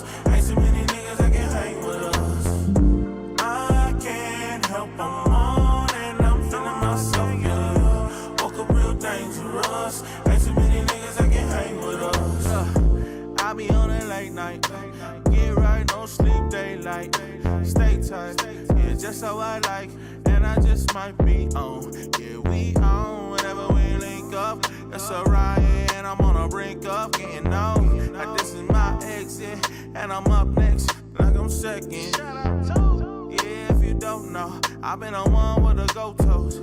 us. Ain't so many niggas that can hang with us. I can't help I'm on and I'm feeling myself, yeah. Woke up real dangerous. Ain't so many niggas that can hang with us. I be on it late night. Get right, no sleep, daylight. Stay tight, yeah, just how I like. And I just might be on, yeah, we on. Whenever we link up, it's a riot, and I'm on a brink of getting on. Like this is my exit, and I'm up next, like I'm second. Yeah, if you don't know, I've been on one with the go-tos,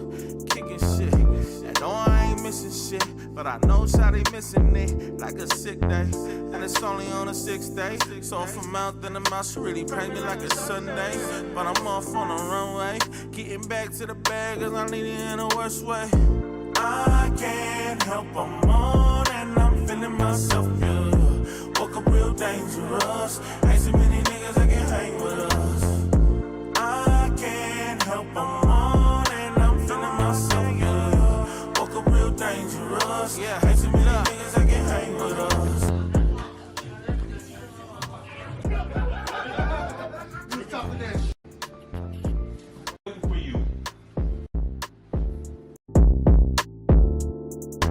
kicking shit. And no, I ain't missing shit, but I know Shawty missing it, like a sick day. And it's only on a 6th day, so if I'm out, then the mouse really pray me like a Sunday. But I'm off on the runway, getting back to the bag, cause I need it in the worst way. I can't help I'm on, and I'm feeling myself, yeah. Woke up real dangerous, ain't so many niggas that can hang with us. I can't help I'm on, and I'm feeling myself, yeah. Woke up real dangerous, yeah. Ain't so many niggas that can hang with us.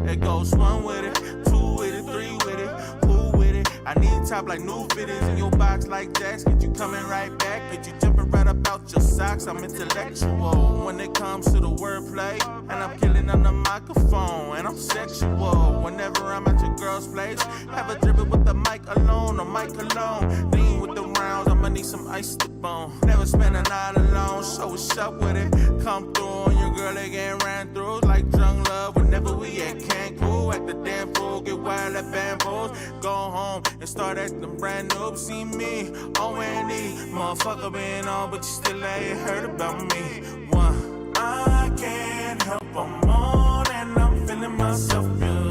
It goes 1 with it, 2 with it, 3 with it, who with it? I need top like new fittings in your box like jacks. Get you coming right back, get you jumping right up out your socks. I'm intellectual when it comes to the wordplay, and I'm killing on the microphone, and I'm sexual. Whenever I'm at your girl's place, have a dribble with the mic alone, or mic alone. Lean with the rounds, I'ma need some ice to bone. Never spend a night alone, so what's up with it? Come through on your girl again, ran through like drunk love. Whenever we at Cancun, at the damn fool, get wild at bamboos. Go home and start acting brand new. See me, O-N-E, motherfucker been on, but you still ain't heard about me. One, I can't help I'm on, and I'm feeling myself, yeah.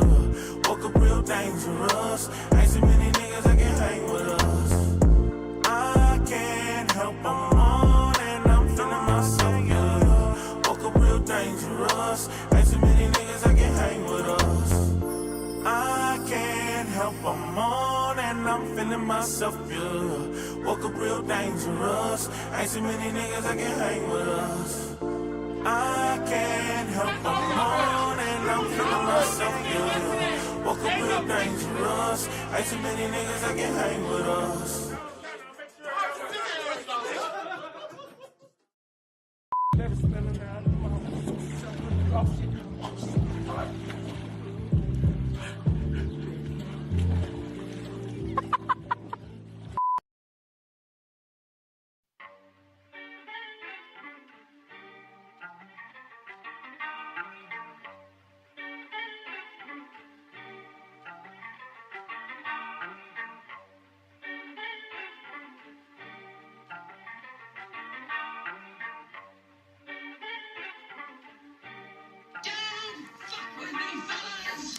Woke up real dangerous, ain't so many niggas that can hang with us. I can't help I'm on, and I'm feeling myself, yeah. Woke up real dangerous, ain't so many niggas that can hang with us. I can't help I'm on, and I'm feeling myself, yeah. Woke up real dangerous, ain't so many niggas that can hang with us. I can't help I'm on, and I'm feeling myself, yeah. Woke up real dangerous, ain't so many niggas that can hang with us.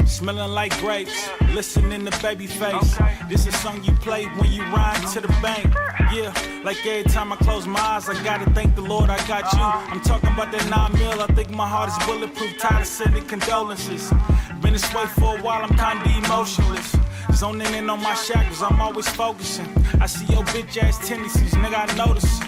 Smelling like grapes, listening to Babyface. This is a song you play when you ride to the bank. Yeah, like every time I close my eyes, I gotta thank the Lord I got you. I'm talking about that 9 mil, I think my heart is bulletproof. Tired of sending condolences. Been this way for a while, I'm kinda emotionless. Zoning in on my shackles, I'm always focusing. I see your bitch ass tendencies, nigga, I notice.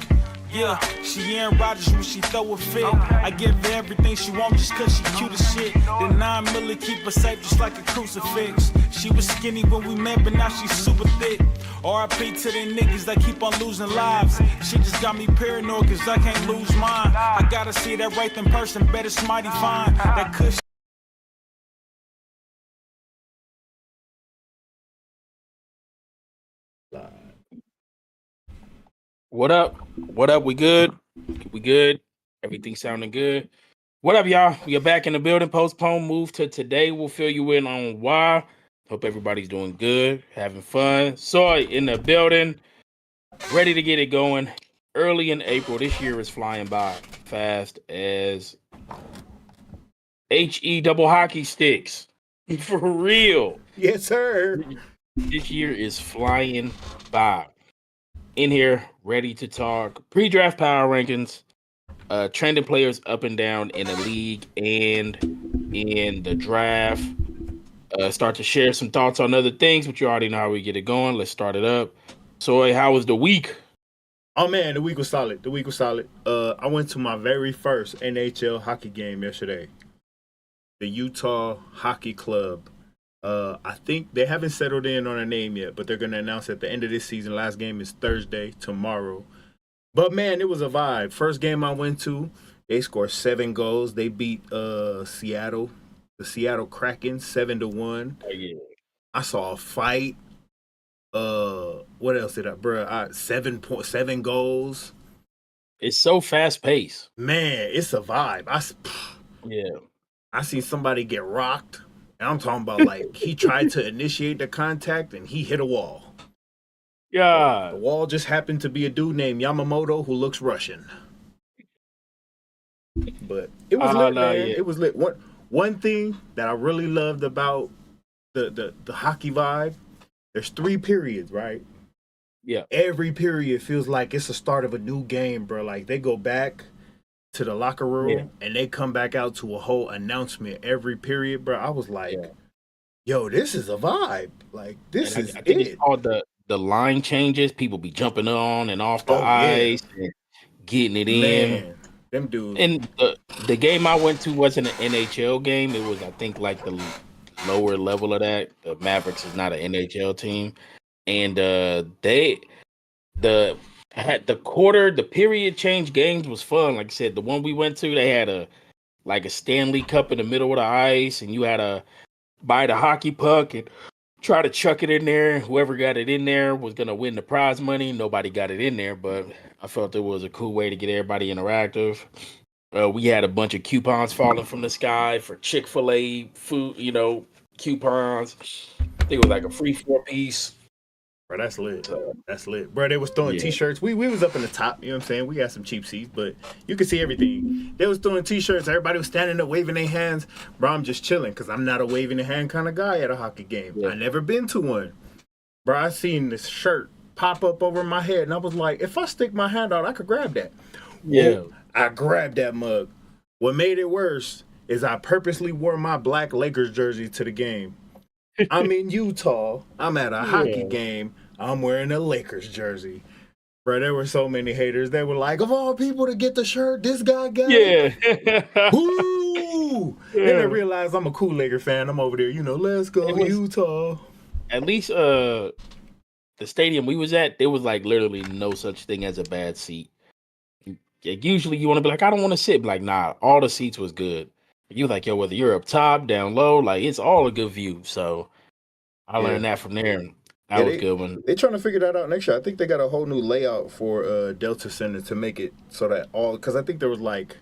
Yeah, she Aaron Rodgers when she throw a fit. I give her everything she want just cause she cute as shit. The 9 milli keep her safe just like a crucifix. She was skinny when we met, but now she's super thick. RIP to them niggas that keep on losing lives. Shit just got me paranoid cause I can't lose mine. I gotta see that right in person, bet it's mighty fine. That cush. What up? What up? We good? We good? Everything sounding good? What up, y'all? We are back in the building. Postpone move to today. We'll fill you in on why. Hope everybody's doing good, having fun. Soy in the building, ready to get it going. Early in April, this year is flying by fast as HE double hockey sticks. For real. Yes, sir. This year is flying by. In here, ready to talk pre-draft power rankings, trending players up and down in the league and in the draft. Start to share some thoughts on other things, but you already know how we get it going. Let's start it up. So, how was the week? Oh man, the week was solid. The week was solid. I went to my very first NHL hockey game yesterday. The Utah Hockey Club. I think they haven't settled in on a name yet, but they're gonna announce at the end of this season. Last game is Thursday, tomorrow. But man, it was a vibe. First game I went to, they scored 7 goals. They beat Seattle, the Seattle Kraken, 7-1. Oh, yeah. I saw a fight. What else did I, bro? 7 goals. It's so fast paced. Man, it's a vibe. Yeah. I seen somebody get rocked, and I'm talking about like he tried to initiate the contact and he hit a wall. Yeah. The wall just happened to be a dude named Yamamoto who looks Russian. But it was lit, man. Yeah. It was lit. One thing that I really loved about the hockey vibe, there's 3 periods, right? Yeah. Every period feels like it's the start of a new game, bro. Like they go back to the locker room and they come back out to a whole announcement every period, bro. I was like, yo, this is a vibe. Like this is I think it. it's called the line changes. People be jumping on and off the ice and getting it in. Man, them dudes. And the game I went to wasn't an NHL game. It was, I think, like the lower level of that. The Mavericks is not an NHL team, and the period change games was fun. Like I said, the one we went to, they had a Stanley Cup in the middle of the ice, and you had to buy the hockey puck and try to chuck it in there. Whoever got it in there was gonna win the prize money. Nobody got it in there, but I felt it was a cool way to get everybody interactive. We had a bunch of coupons falling from the sky for Chick-fil-A food, coupons. I think it was like a free 4-piece. Bro, that's lit. That's lit. Bro, they was throwing T-shirts. We was up in the top, you know what I'm saying? We got some cheap seats, but you could see everything. They was throwing T-shirts. Everybody was standing up waving their hands. Bro, I'm just chilling because I'm not a waving the hand kind of guy at a hockey game. Yeah. I never been to one. Bro, I seen this shirt pop up over my head, and I was like, if I stick my hand out, I could grab that. Yeah. Well, I grabbed that mug. What made it worse is I purposely wore my black Lakers jersey to the game. I'm in Utah. I'm at a hockey game. I'm wearing a Lakers jersey. Bro, there were so many haters. They were like, of all people to get the shirt, this guy got it. Yeah. Woo! Then I realized I'm a cool Laker fan. I'm over there, let's go Utah. At least the stadium we was at, there was like literally no such thing as a bad seat. Usually you want to be like, I don't want to sit. But like, nah, all the seats was good. You like, yo, whether you're up top, down low, like it's all a good view. So I learned that from there. That was a good one. They're trying to figure that out next year. I think they got a whole new layout for Delta Center to make it so that because I think there was like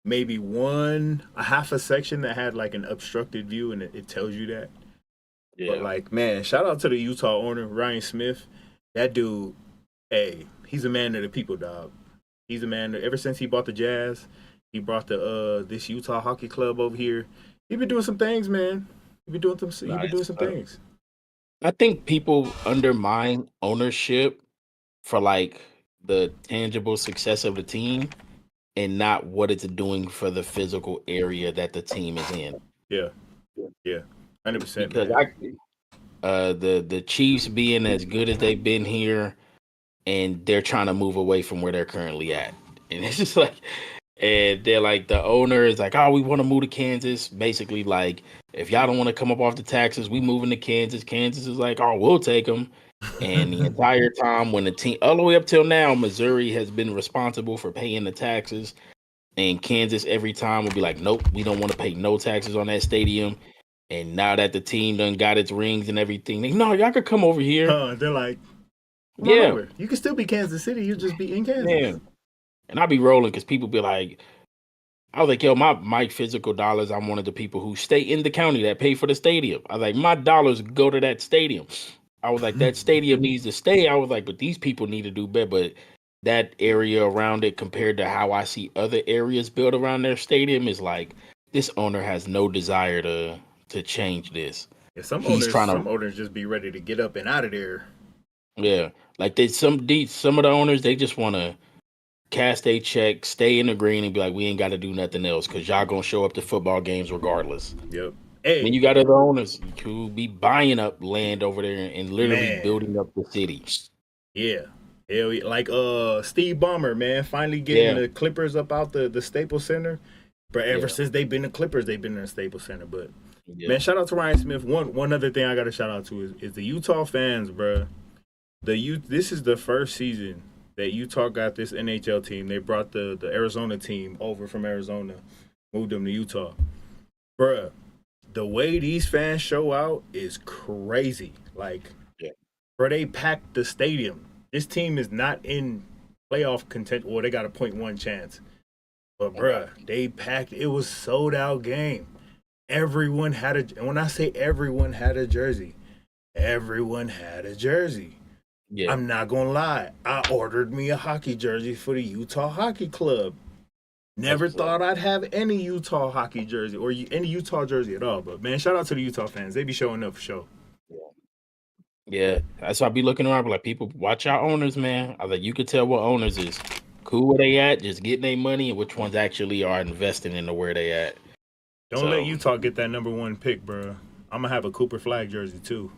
maybe a half a section that had like an obstructed view, and it tells you that. Yeah. But like, man, shout out to the Utah owner, Ryan Smith. That dude, hey, he's a man of the people, dog. He's a man. Ever since he bought the Jazz, he brought this Utah Hockey Club over here. He been doing some things, man. He been doing some things. I think people undermine ownership for like the tangible success of the team and not what it's doing for the physical area that the team is in. Yeah. 100%. Because the Chiefs being as good as they've been here, and they're trying to move away from where they're currently at, and it's just like, and they're like, the owner is like, oh, we want to move to Kansas. Basically, like, if y'all don't want to come up off the taxes, we moving to Kansas. Kansas is like, oh, we'll take them. And the entire time when the team, all the way up till now, Missouri has been responsible for paying the taxes. And Kansas every time will be like, nope, we don't want to pay no taxes on that stadium. And now that the team done got its rings and everything, no, y'all could come over here. They're like, yeah, you can still be Kansas City. You just be in Kansas. Yeah. And I'll be rolling because people be like, I was like, yo, my physical dollars, I'm one of the people who stay in the county that pay for the stadium. I was like, my dollars go to that stadium. I was like, that stadium needs to stay. I was like, but these people need to do better. But that area around it compared to how I see other areas built around their stadium is like, this owner has no desire to change this. Yeah, some owners just be ready to get up and out of there. Yeah, like some of the owners, they just want to cast a check, stay in the green, and be like, we ain't got to do nothing else because y'all gonna show up to football games regardless. Yep. Hey. Then you got other owners who be buying up land over there and literally building up the city. Yeah. Hell yeah. Like Steve Ballmer, man, finally getting Yeah. the Clippers up out the Staples Center. But ever Yeah. since they've been the Clippers, they've been in the Staples Center. But Yeah. man, shout out to Ryan Smith. One other thing I got to shout out to is the Utah fans, bro. This is the first season that Utah got this NHL team. They brought the Arizona team over from Arizona, moved them to Utah, bruh. The way these fans show out is crazy. Like, Yeah. bro, they packed the stadium. This team is not in playoff content. Well, they got a 0.1 chance. But, bruh, they packed. It was sold out game. Everyone had and when I say everyone had a jersey, everyone had a jersey. Yeah. I'm not going to lie. I ordered me a hockey jersey for the Utah Hockey Club. Never thought I'd have any Utah hockey jersey or any Utah jersey at all. But, man, shout out to the Utah fans. They be showing up for sure. Yeah, that's why I be looking around, like, people, watch our owners, man. I was like, you could tell what owners is cool where they at, just getting their money, and which ones actually are investing into where they at. Don't let Utah get that number 1 pick, bro. I'm gonna have a Cooper Flag jersey too.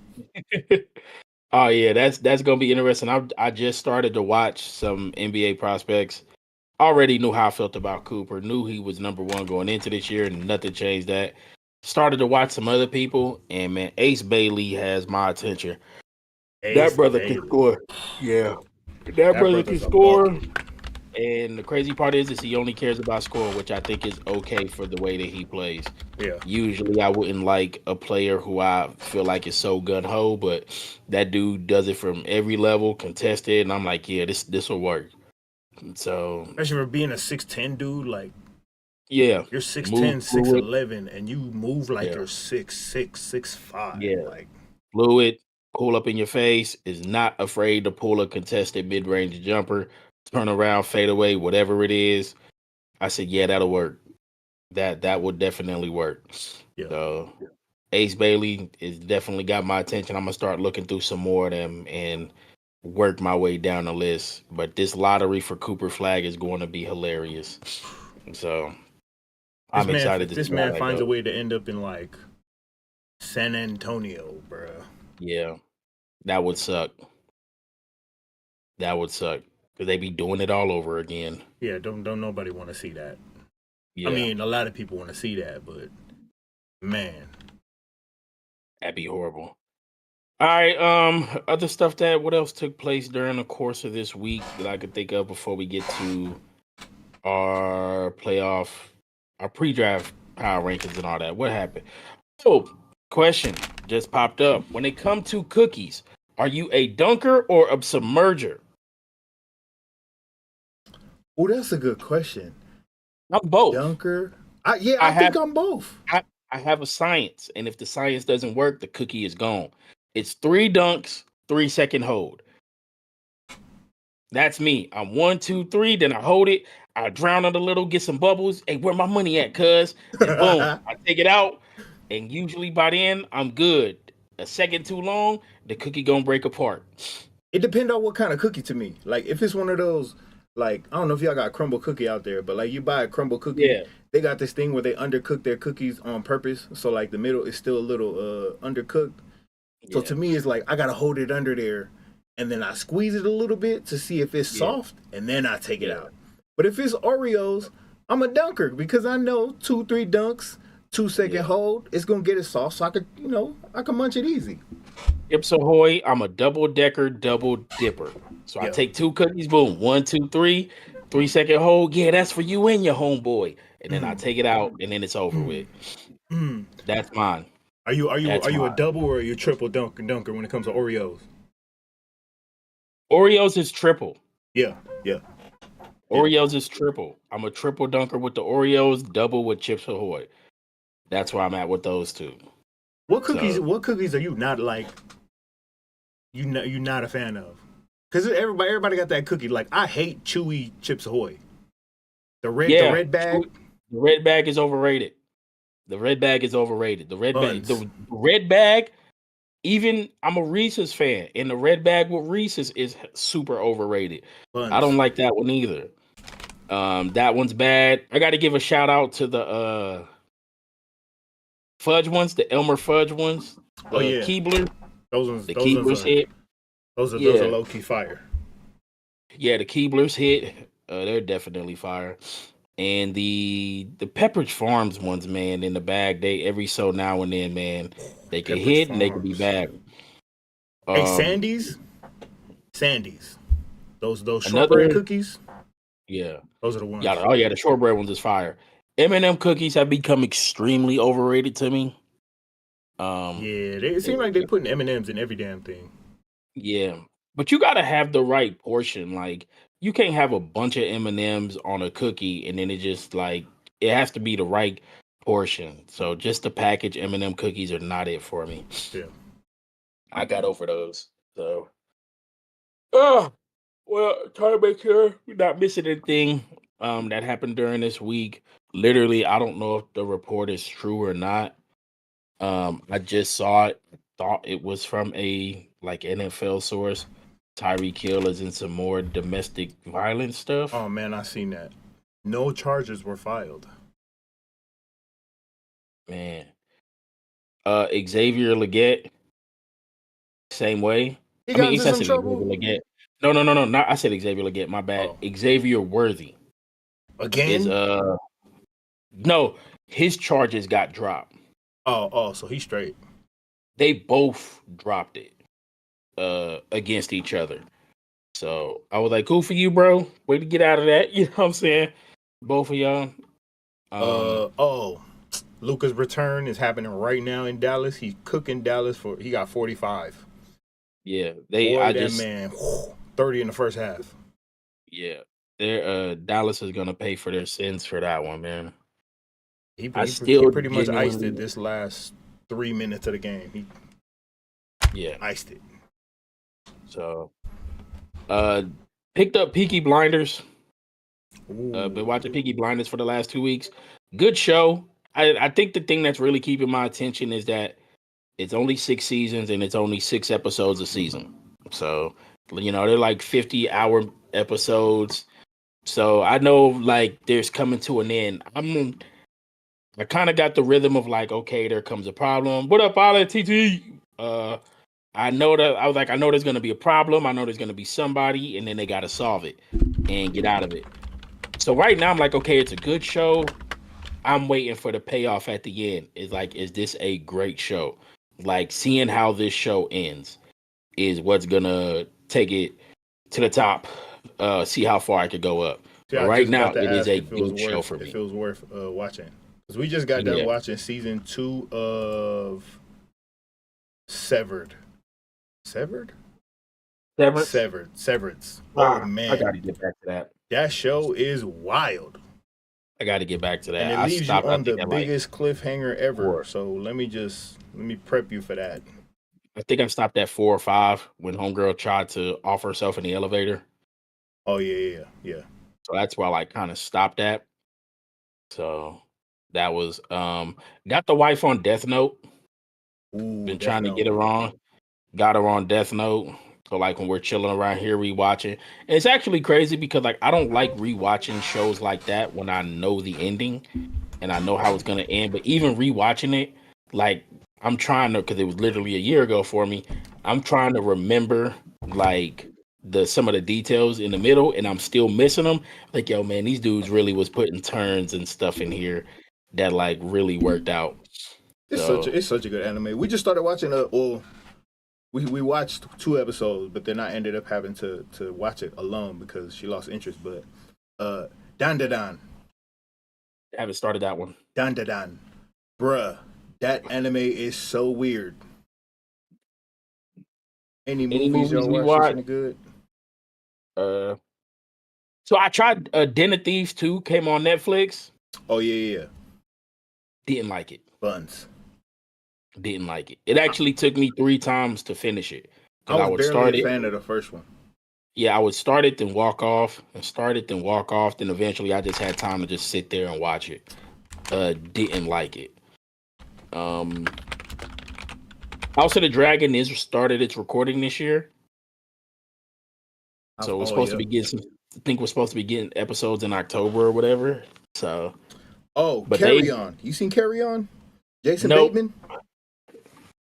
Oh yeah, that's gonna be interesting. I just started to watch some NBA prospects. Already knew how I felt about Cooper. Knew he was number 1 going into this year, and nothing changed that. Started to watch some other people, and man, Ace Bailey has my attention. That brother can score. Yeah, that brother can score. And the crazy part is he only cares about scoring, which I think is okay for the way that he plays. Yeah. Usually I wouldn't like a player who I feel like is so gun-ho, but that dude does it from every level, contested, and I'm like, yeah, this will work. So, especially for being a 6'10" dude, like, yeah, you're 6'10", 6'11", and you move like you're 6'6", 6'5". Yeah, like fluid, pull up in your face, is not afraid to pull a contested mid-range jumper, turn around, fade away, whatever it is. I said, yeah, that'll work. That would definitely work. Yeah. So Ace Bailey is definitely got my attention. I'm gonna start looking through some more of them and work my way down the list. But this lottery for Cooper Flag is going to be hilarious. So I'm excited to see this how man that finds goes. a way to end up in like San Antonio, bro. Yeah, that would suck. That would suck because they be doing it all over again. Yeah, don't nobody want to see that. Yeah, I mean, a lot of people want to see that, but man, that'd be horrible. All right, other stuff what else took place during the course of this week that I could think of before we get to our pre-draft power rankings and all that. What happened? Oh, question just popped up. When it comes to cookies, are you a dunker or a submerger? Oh, that's a good question. I'm both. Dunker? I think I'm both. I have a science, and if the science doesn't work, the cookie is gone. It's 3 dunks, 3-second hold. That's me. I'm 1, 2, 3. Then I hold it. I drown it a little, get some bubbles. Hey, where my money at, cuz? And boom, I take it out. And usually by then, I'm good. A second too long, the cookie gonna break apart. It depends on what kind of cookie to me. Like, if it's one of those, like, I don't know if y'all got crumble cookie out there, but like you buy a crumble cookie, they got this thing where they undercook their cookies on purpose. So like the middle is still a little undercooked. So to me, it's like I gotta hold it under there, and then I squeeze it a little bit to see if it's soft, and then I take it out. But if it's Oreos, I'm a dunker because I know 2, 3 dunks, 2-second hold, it's gonna get it soft, so I can munch it easy. Chips Ahoy, I'm a double-decker, double-dipper. So I take 2 cookies, boom, 1, 2, 3, 3-second hold. Yeah, that's for you and your homeboy. And then I take it out, and then it's over with. That's mine. Are you a double or are you triple dunker when it comes to Oreos? Oreos is triple. Yeah. Oreos is triple. I'm a triple dunker with the Oreos, double with Chips Ahoy. That's where I'm at with those 2. What cookies are you not like? You not a fan of? Because everybody got that cookie. Like, I hate chewy Chips Ahoy. The red bag. The red bag is overrated. The red bag, the red bag. Even I'm a Reese's fan, and the red bag with Reese's is super overrated. Buns. I don't like that one either. That one's bad. I got to give a shout out to the fudge ones, the Elmer fudge ones. Keebler. Those ones. The Keebler's hit. Those are low key fire. Yeah, the Keeblers hit. They're definitely fire. And the Pepperidge Farms ones, man, in the bag, they every so now and then, man, they could Pepperidge hit and they could be Farms. bad. Hey, Um, Sandy's. Those shortbread another, cookies. yeah, Those are the yeah, ones. oh yeah, the shortbread ones is fire. M&M cookies have become extremely overrated to me. Um, Yeah, it seems like they it- putting M&Ms in every damn thing. yeah, but you gotta have the right portion. Like, you can't have a bunch of M&Ms on a cookie and then it just like it has to be the right portion. So just the package M&M cookies are not it for me. Yeah. I got over those. So, oh, well, try to make sure we're not missing anything that happened during this week. Literally, I don't know if the report is true or not. I just saw it, thought it was from a like NFL source. Tyreek Hill is in some more domestic violence stuff. Oh man, I seen that. No charges were filed. Man, Xavier Leggett, same way. He I got mean, into I some said Xavier trouble. Leggett. No. Not I said Xavier Leggett. My bad. Oh, Xavier Worthy is again? no, his charges got dropped. Oh, so he's straight. They both dropped it against each other. So I was like, cool for you, bro. Way to get out of that. You know what I'm saying? Both of y'all. Um, Luca's return is happening right now in Dallas. He's cooking Dallas he got 45. yeah, Boy, that man, 30 in the first half. yeah, they're Dallas is gonna pay for their sins for that one, man. He Still pretty much iced it genuinely, this last 3 minutes of the game. He yeah. iced it. So, picked up Peaky Blinders. Ooh. Been watching Peaky Blinders for the last 2 weeks. Good show. I think the thing that's really keeping my attention is that it's only 6 seasons and it's only 6 episodes a season. So, they're like 50-hour episodes. So I know like there's coming to an end. I kind of got the rhythm of like, okay, there comes a problem. What up, Ala TT? I know that I was like, I know there's gonna be a problem. I know there's gonna be somebody, and then they gotta solve it and get out of it. So right now I'm like, okay, it's a good show. I'm waiting for the payoff at the end. It's like, is this a great show? Like, seeing how this show ends is what's gonna take it to the top. See how far I could go up. Yeah, But I right just now, about to it is ask a if it was good show worth for me. if it was worth watching. Because we just got done Yeah. watching season 2 of Severed. Severed? Severance. Oh I man, gotta get back to that. that show is wild, I gotta get back to that. and it I leaves you stopped. I on the think at like biggest cliffhanger ever. 4. So let me prep you for that. I think I stopped at 4 or 5 when homegirl tried to off herself in the elevator. Oh yeah. So that's where I like kind of stopped at. So that was got the wife on Death Note. Ooh, Been Death trying to Note. get her on. Got her on Death Note. So like when we're chilling around here rewatching. And it's actually crazy because like I don't like rewatching shows like that when I know the ending and I know how it's gonna end. But even rewatching it, like I'm trying to, because it was literally a year ago for me. I'm trying to remember like some of the details in the middle, and I'm still missing them. Like, yo, man, these dudes really was putting turns and stuff in here that like really worked out. So It's such a good anime. We just started watching we watched 2 episodes, but then I ended up having to watch it alone because she lost interest. But Dan Da Dan. I haven't started that one. Dan Da Dan. Bruh, that anime is so weird. Any movies y'all we watch watch? that's any good? So I tried Den of Thieves 2, came on Netflix. Oh yeah. Didn't like it. Buns. Didn't like it. It actually took me 3 times to finish it. I would was start barely a it. fan of the first one. Yeah, I would start it, then walk off, and start it, then walk off. Then eventually I just had time to just sit there and watch it. Didn't like it. House of the Dragon is started its recording this year. So we're supposed to be getting I think we're supposed to be getting episodes in October or whatever. So but Carry On. You seen Carry On? Jason Nope. Bateman?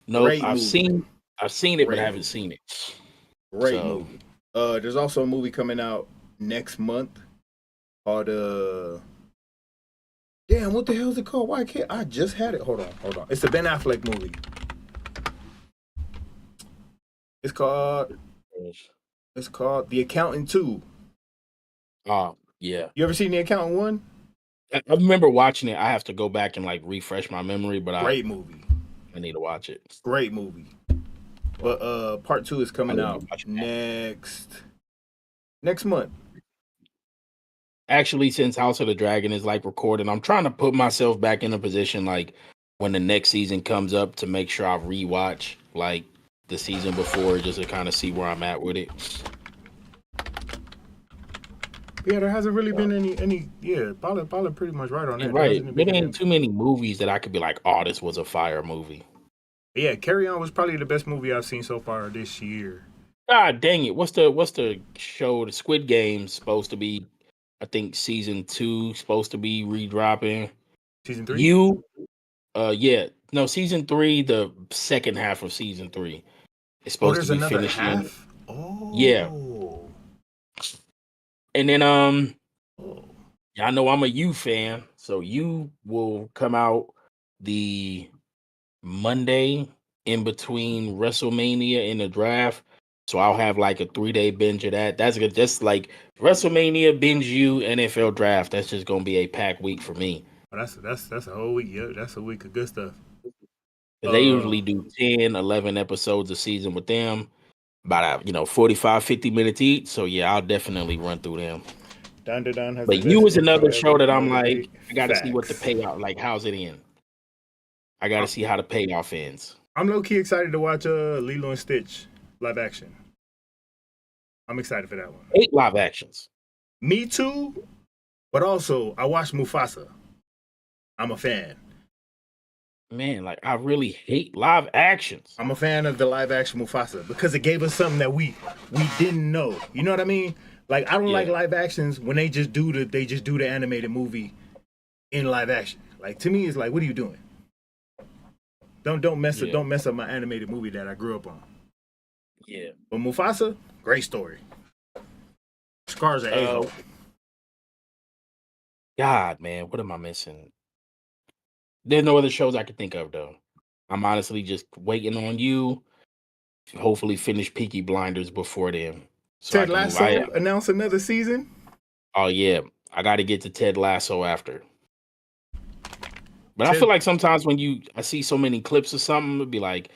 No, Great I've movie. seen it, but Great I haven't seen it. Great So, movie. There's also a movie coming out next month called damn, what the hell is it called? Why can't I just had it? Hold on. It's a Ben Affleck movie. It's called The Accountant 2. Oh, yeah. You ever seen The Accountant 1? I remember watching it. I have to go back and like refresh my memory, but Great movie. I need to watch it. Great movie. But part 2 is coming out next month. Actually, since House of the Dragon is like recording, I'm trying to put myself back in a position like when the next season comes up to make sure I rewatch like the season before just to kind of see where I'm at with it. Yeah, there hasn't really been any. Yeah, Paula pretty much right on that. Right, there ain't too many movies that I could be like, oh, this was a fire movie. Yeah, Carry On was probably the best movie I've seen so far this year. God dang it! What's the show? The Squid Game's supposed to be, I think season 2 supposed to be redropping. Season 3? Yeah, no, season 3, the second half of season 3 is supposed to be finishing. Half? Oh, yeah. And then I know I'm a U fan, so U will come out the Monday in between WrestleMania and the draft. So I'll have like a 3-day binge of that. That's good. Just like WrestleMania, binge U, NFL draft. That's just gonna be a packed week for me. Oh, that's a whole week. Yeah, that's a week of good stuff. They usually do 10, 11 episodes a season with them. About 45, 50 minutes each. So yeah, I'll definitely run through them. But you is another show that I'm like, I gotta see what the payout, like how's it end? I gotta see how the payoff ends. I'm low key excited to watch Lilo and Stitch live action. I'm excited for that one. 8 live actions. Me too, but also I watched Mufasa. I'm a fan. Man, like I really hate live actions. I'm a fan of the live action Mufasa because it gave us something that we didn't know. You know what I mean? Like I don't like live actions when they just do the animated movie in live action. Like to me, it's like, what are you doing? Don't mess up my animated movie that I grew up on. Yeah. But Mufasa, great story. Scar's an a-hole. God, man, what am I missing? There's no other shows I can think of though. I'm honestly just waiting on you. Hopefully finish Peaky Blinders before then. So Ted Lasso announced another season? Oh yeah. I gotta get to Ted Lasso after. But I feel like sometimes when I see so many clips or something, it'd be like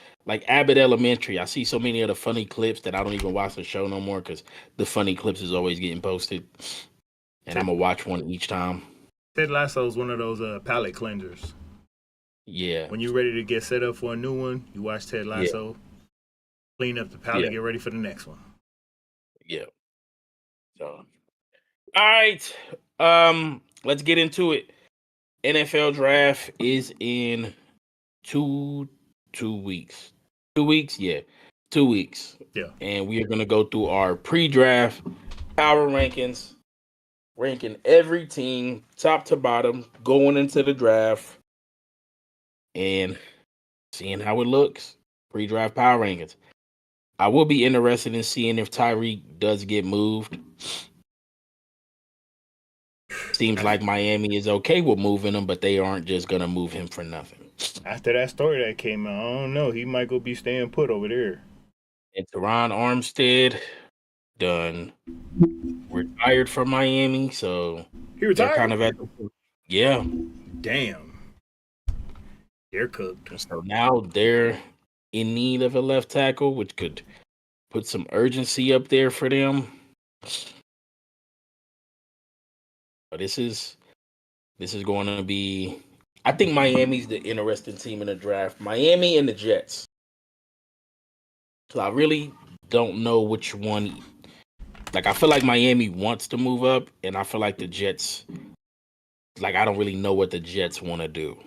Abbott Elementary. I see so many of the funny clips that I don't even watch the show no more because the funny clips is always getting posted. And I'm gonna watch one each time. Ted Lasso is one of those palate cleansers. Yeah. When you're ready to get set up for a new one, you watch Ted Lasso, clean up the palate, get ready for the next one. Yeah. So, all right. Let's get into it. NFL draft is in 2 weeks. 2 weeks? Yeah. 2 weeks. Yeah. And we are going to go through our pre-draft power rankings, ranking every team top to bottom going into the draft and seeing how it looks. Pre-draft power rankings. I will be interested in seeing if Tyreek does get moved. Seems like Miami is okay with moving him, but they aren't just going to move him for nothing. After that story that came out, I don't know. He might go be staying put over there. And Teron Armstead done retired from Miami, so he retired. Kind of at yeah. Damn. They're cooked. So now they're in need of a left tackle, which could put some urgency up there for them. But this is going to be. I think Miami's the interesting team in the draft. Miami and the Jets. So I really don't know which one. Like I feel like Miami wants to move up, and I feel like the Jets. Like I don't really know what the Jets want to do.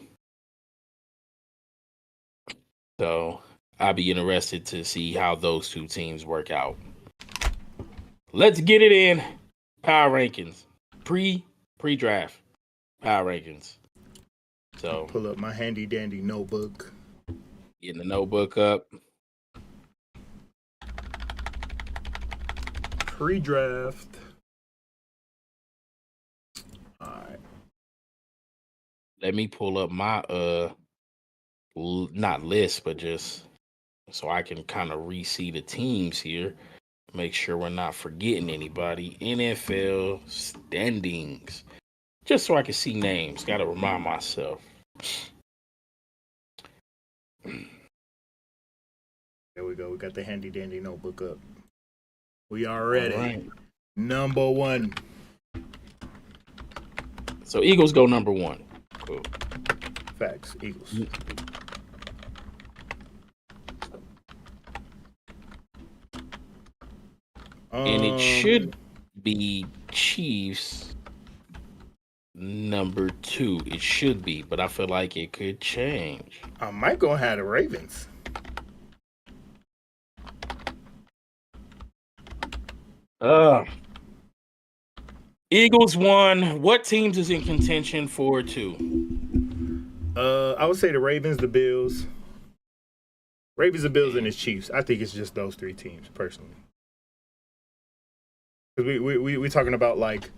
So I'll be interested to see how those two teams work out. Let's get it in. Power rankings. Pre-draft power rankings. So pull up my handy dandy notebook. Getting the notebook up. pre-draft. All right. Let me pull up my not list, but just so I can kind of re-see the teams here. Make sure we're not forgetting anybody. NFL standings. Just so I can see names. Gotta remind myself. There we go. We got the handy dandy notebook up. We are ready. Right. Number 1. So Eagles go number 1. Cool. Facts. Eagles. And it should be Chiefs number 2. It should be, but I feel like it could change. I might go ahead of Ravens. Eagles 1. What teams is in contention for 2? I would say the Ravens, the Bills. Ravens, the Bills, and the Chiefs. I think it's just those 3 teams, personally. Because we talking about like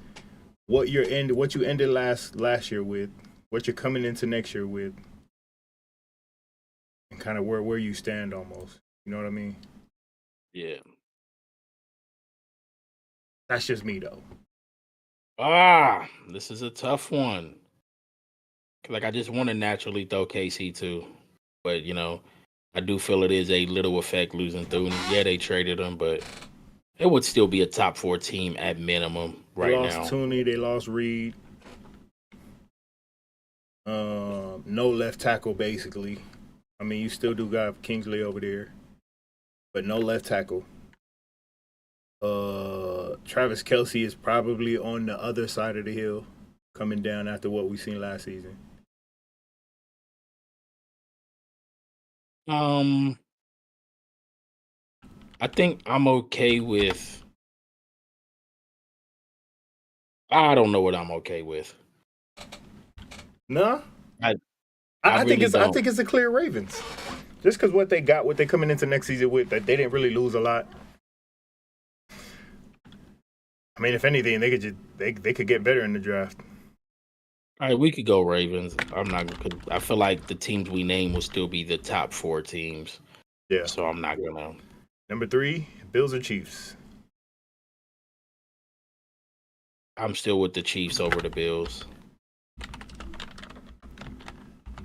what you ended last year with, what you're coming into next year with, and kind of where you stand almost. You know what I mean? Yeah. That's just me though. This is a tough one. Like I just want to naturally throw KC too, but I do feel it is a little effect losing through. Yeah, they traded him, but it would still be a top 4 team at minimum right now. They lost Tooney, they lost Reed. No left tackle, basically. I mean, you still do got Kingsley over there, but no left tackle. Travis Kelce is probably on the other side of the hill, coming down after what we seen last season. I think I'm okay with. I don't know what I'm okay with. No, I think really don't. it's a clear Ravens. Just because what they coming into next season with, that they didn't really lose a lot. I mean, if anything, they could get better in the draft. All right, we could go Ravens. I feel like the teams we name will still be the top 4 teams. Yeah. So I'm not gonna. Number 3, Bills or Chiefs? I'm still with the Chiefs over the Bills.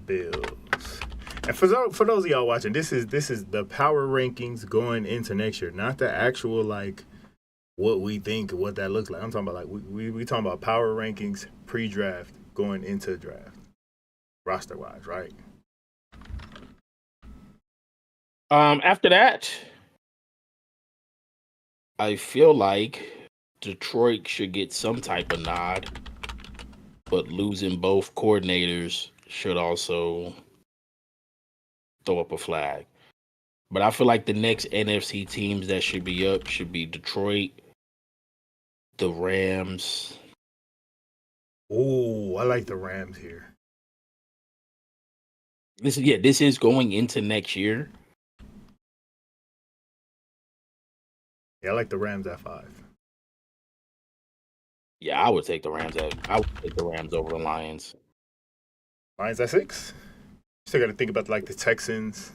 Bills. And for those of y'all watching, this is the power rankings going into next year, not the actual like what we think what that looks like. I'm talking about like we talking about power rankings pre-draft going into draft, roster wise, right? After that, I feel like Detroit should get some type of nod, but losing both coordinators should also throw up a flag. But I feel like the next NFC teams that should be up should be Detroit, the Rams. Oh, I like the Rams here. This is going into next year. Yeah, I like the Rams at 5. Yeah, I would take the Rams over the Lions. Lions at 6. Still got to think about like the Texans.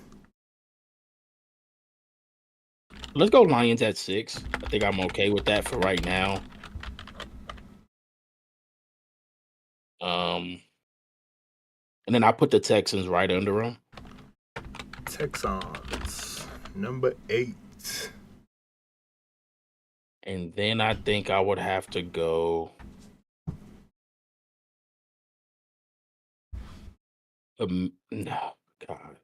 Let's go Lions at 6. I think I'm okay with that for right now. And then I put the Texans right under them. Texans, number 8. And then I think I would have to go. No, God.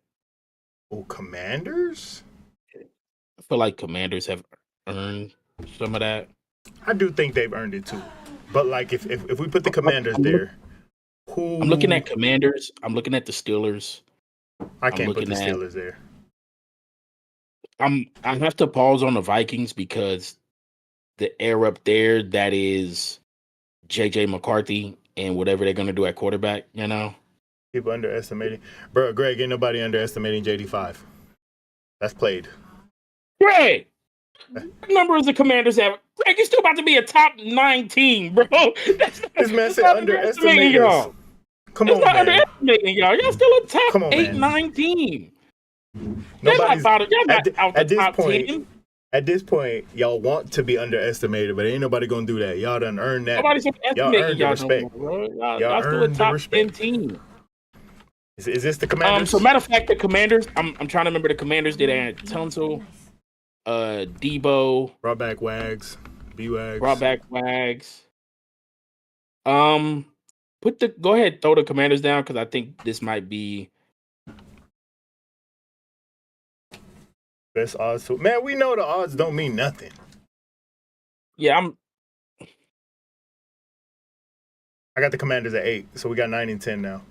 Oh, Commanders? I feel like Commanders have earned some of that. I do think they've earned it too. But like if we put the Commanders there, who I'm looking at Commanders. I'm looking at the Steelers. I can't put the Steelers there. I have to pause on the Vikings because the air up there that is JJ McCarthy and whatever they're gonna do at quarterback, People underestimating. Bro, Greg, ain't nobody underestimating JD5. That's played. Greg! What number is the Commanders have? Greg, you're still about to be a top 9 team, bro. This man said underestimate us. Come It's on, not man. underestimating y'all. Y'all still a top Come on, 8, man. 9 team. Nobody's Y'all not out the top 10. At this point, y'all want to be underestimated, but ain't nobody gonna do that. Y'all done earned that. Nobody's Y'all estimating earned the y'all no respect. more, bro. Y'all Y'all still a earned the top 10 respect. team. Is this the Commanders? So matter of fact, the Commanders. I'm trying to remember the Commanders. They had Tunsil, Debo, Brought back Wags, B-Wags. brought back Wags. Go ahead, throw the Commanders down because I think this might be Best odds. Man, we know the odds don't mean nothing. Yeah, I got the Commanders at 8, so we got 9 and 10 now.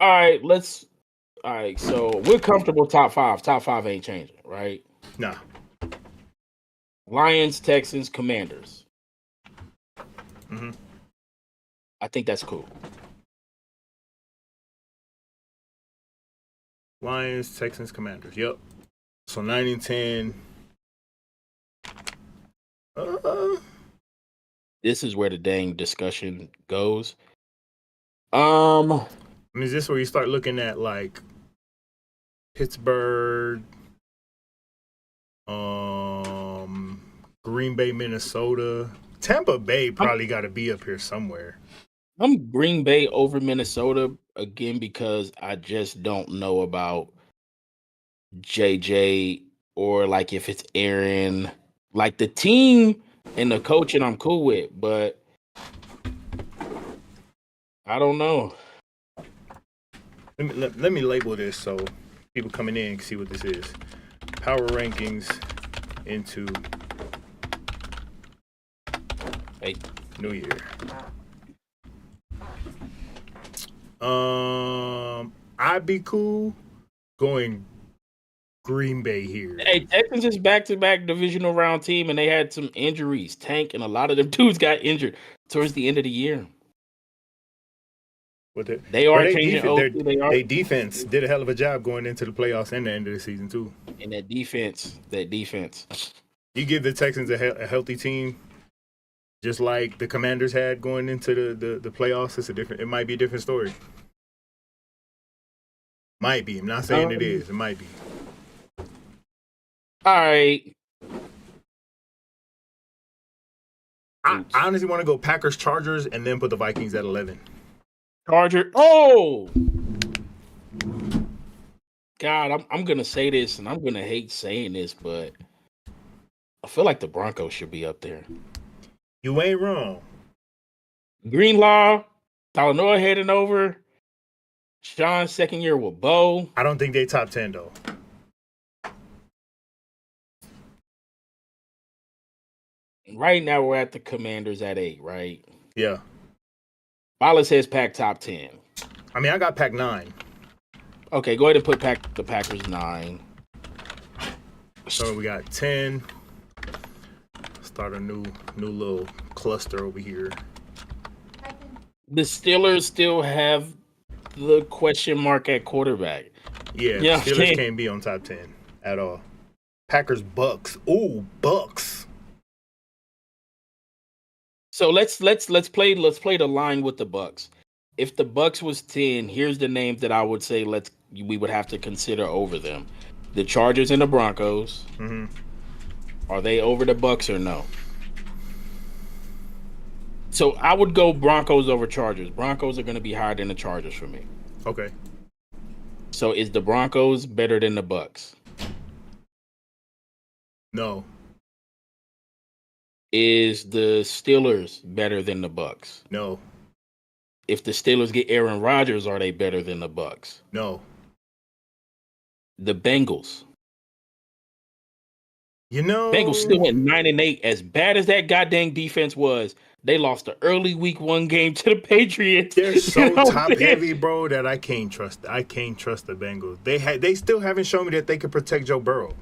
All right, so we're comfortable top 5. Top 5 ain't changing, right? Nah. Lions, Texans, Commanders. Mm-hmm. I think that's cool. Lions, Texans, Commanders. Yep. So 9 and 10. This is where the dang discussion goes. I mean, is this where you start looking at like Pittsburgh, Green Bay, Minnesota, Tampa Bay probably got to be up here somewhere. I'm Green Bay over Minnesota again because I just don't know about JJ or like if it's Aaron. Like the team and the coaching I'm cool with, but I don't know. Let me label this so people coming in can see what this is. Power rankings into New Year. I'd be cool going Green Bay here. Hey, Texans is back-to-back divisional round team, and they had some injuries. Tank and a lot of them dudes got injured towards the end of the year. They defense did a hell of a job going into the playoffs and the end of the season too. And that defense. You give the Texans a healthy team, just like the Commanders had going into the playoffs. It might be a different story. Might be. I'm not saying it is. It might be. All right. I honestly want to go Packers, Chargers, and then put the Vikings at 11. Charger. Oh, God, I'm gonna say this, and I'm gonna hate saying this, but I feel like the Broncos should be up there. You ain't wrong. Greenlaw, Talanoa heading over. Sean's second year with Bo. I don't think they top 10 though. Right now we're at the Commanders at 8, right? Yeah. Violet says Pack top 10. I mean, I got Pack 9. Okay, go ahead and put the Packers 9. So we got 10. Start a new little cluster over here. The Steelers still have the question mark at quarterback. Yeah, Steelers can't be on top 10 at all. Packers, Bucks. Ooh, Bucks. So let's play the line with the Bucks. If the Bucks was 10, here's the names that I would say we would have to consider over them. The Chargers and the Broncos. Mm-hmm. Are they over the Bucks or no? So I would go Broncos over Chargers. Broncos are going to be higher than the Chargers for me. Okay. So is the Broncos better than the Bucks? No. Is the Steelers better than the Bucks? No. If the Steelers get Aaron Rodgers, are they better than the Bucks? No. The Bengals. Bengals still went 9-8. As bad as that goddamn defense was, they lost the early week 1 game to the Patriots. They're so top heavy, bro, that I can't trust the Bengals. They still haven't shown me that they can protect Joe Burrow.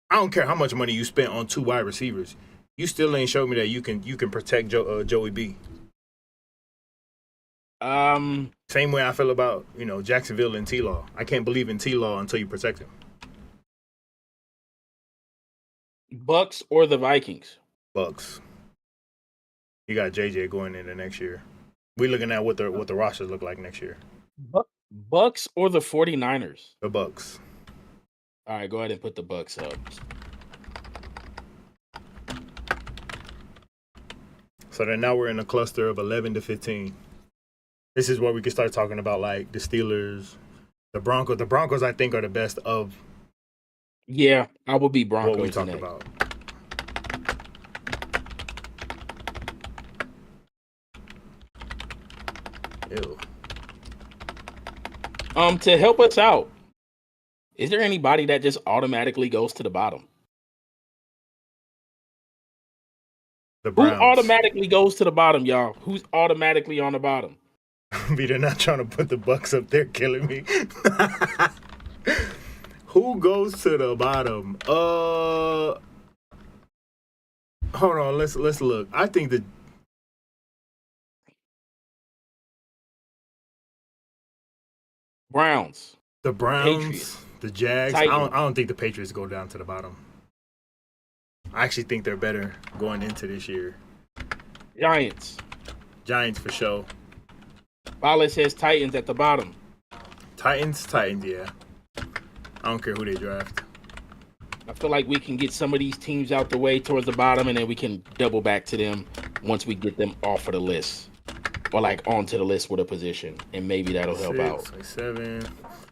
I don't care how much money you spent on 2 wide receivers. You still ain't showed me that you can protect Joey B. Same way I feel about, Jacksonville and T-Law. I can't believe in T-Law until you protect him. Bucks or the Vikings? Bucks. You got JJ going into next year. We're looking at what the rosters look like next year. Bucks or the 49ers? The Bucks. All right, go ahead and put the Bucks up. So then now we're in a cluster of 11 to 15. This is where we can start talking about like the Steelers, the Broncos. The Broncos, I think, are the best of. Yeah, I would be Broncos. What we talked about. Ew. To help us out, is there anybody that just automatically goes to the bottom? The Browns. Who automatically goes to the bottom, y'all? Who's automatically on the bottom? They're not trying to put the Bucks up there, killing me. Who goes to the bottom? Hold on, let's look. I think the Browns. The Browns, Patriots. The Jags. I don't think the Patriots go down to the bottom. I actually think they're better going into this year. Giants. Giants for sure. Violet says Titans at the bottom. Titans, yeah. I don't care who they draft. I feel like we can get some of these teams out the way towards the bottom, and then we can double back to them once we get them off of the list. Or like onto the list with a position, and maybe that'll help out. Like 7.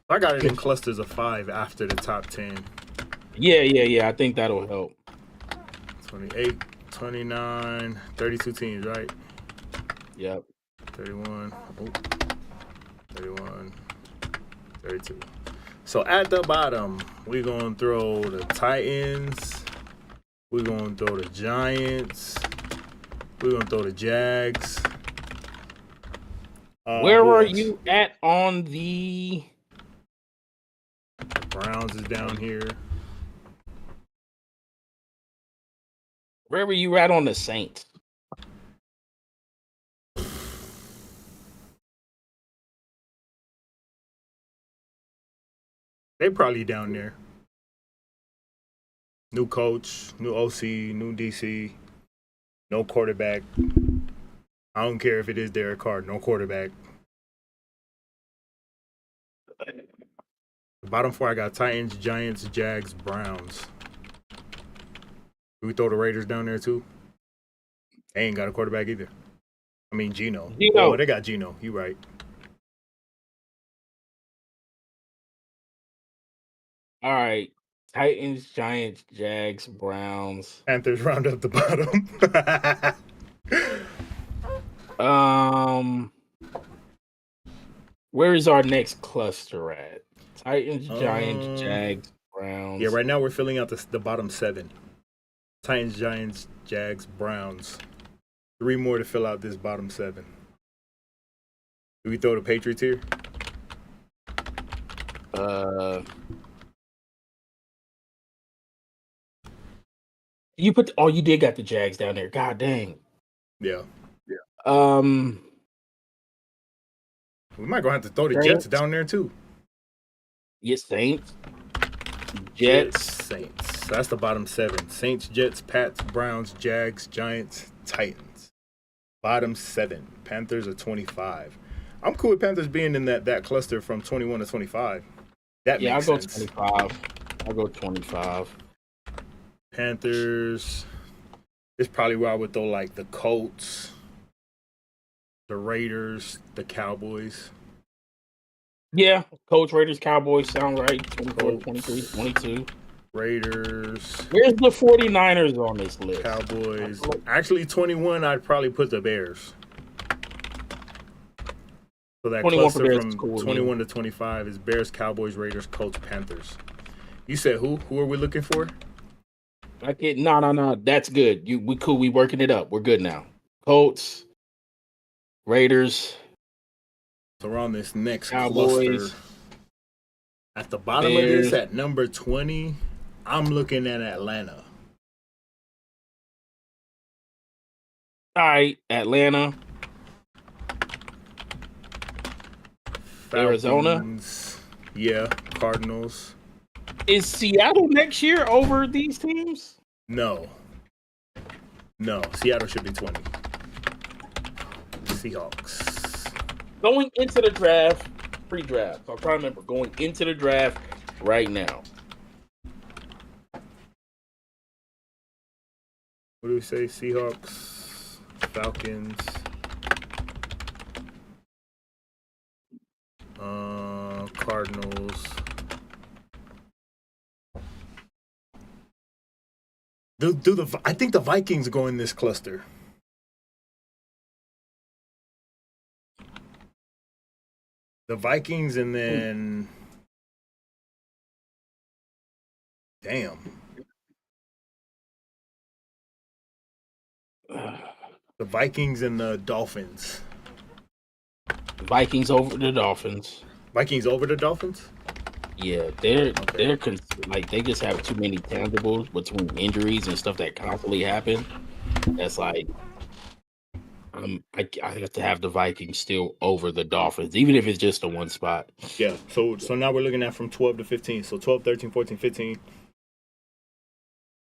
I got it in clusters of 5 after the top 10. Yeah. I think that'll help. 28, 29, 32 teams, right? Yep. 31, 31, 32. So at the bottom, we're going to throw the Titans. We're going to throw the Giants. We're going to throw the Jags. Where are you at on the Browns is down here. Where were you at on the Saints? They probably down there. New coach, new OC, new DC, no quarterback. I don't care if it is Derek Carr, no quarterback. The bottom 4, I got Titans, Giants, Jags, Browns. Do we throw the Raiders down there too? They ain't got a quarterback either. I mean, Geno. Oh, they got Geno. You right. All right. Titans, Giants, Jags, Browns. Panthers round up the bottom. Where is our next cluster at? Titans, Giants, Jags, Browns. Yeah, right now we're filling out the bottom 7. Titans, Giants, Jags, Browns. 3 more to fill out this bottom 7. Do we throw the Patriots here? You did got the Jags down there. God dang. Yeah. We might go have to throw the Jets down there too. Yes, Saints. Jets. Saints. So that's the bottom 7. Saints, Jets, Pats, Browns, Jags, Giants, Titans. Bottom 7. Panthers are 25. I'm cool with Panthers being in that cluster from 21 to 25. That makes sense. I'll go 25. Panthers. This is probably where I would throw like the Colts, the Raiders, the Cowboys. Yeah, Colts, Raiders, Cowboys sound right. 24, 23, 22. Raiders. Where's the 49ers on this list? Cowboys. Actually, 21, I'd probably put the Bears. So that cluster from 21 to 25 is Bears, Cowboys, Raiders, Colts, Panthers. You said who? Who are we looking for? No. That's good. We cool. We working it up. We're good now. Colts, Raiders. So we're on this next Cowboys, cluster. At the bottom Bears. Of this, at number 20, I'm looking at Atlanta. All right, Atlanta. Arizona. Falcons. Yeah, Cardinals. Is Seattle next year over these teams? No. Seattle should be 20. Seahawks. Going into the draft, pre-draft. I'm trying to remember. Going into the draft right now. What do we say? Seahawks, Falcons, Cardinals. I think the Vikings go in this cluster. The Vikings and then damn. The Vikings and the Dolphins. Vikings over the Dolphins. Vikings over the Dolphins? Yeah, they're like they just have too many tangibles between injuries and stuff that constantly happen. That's like I have to have the Vikings still over the Dolphins, even if it's just a one spot. Yeah. So now we're looking at from 12 to 15. So 12, 13, 14, 15.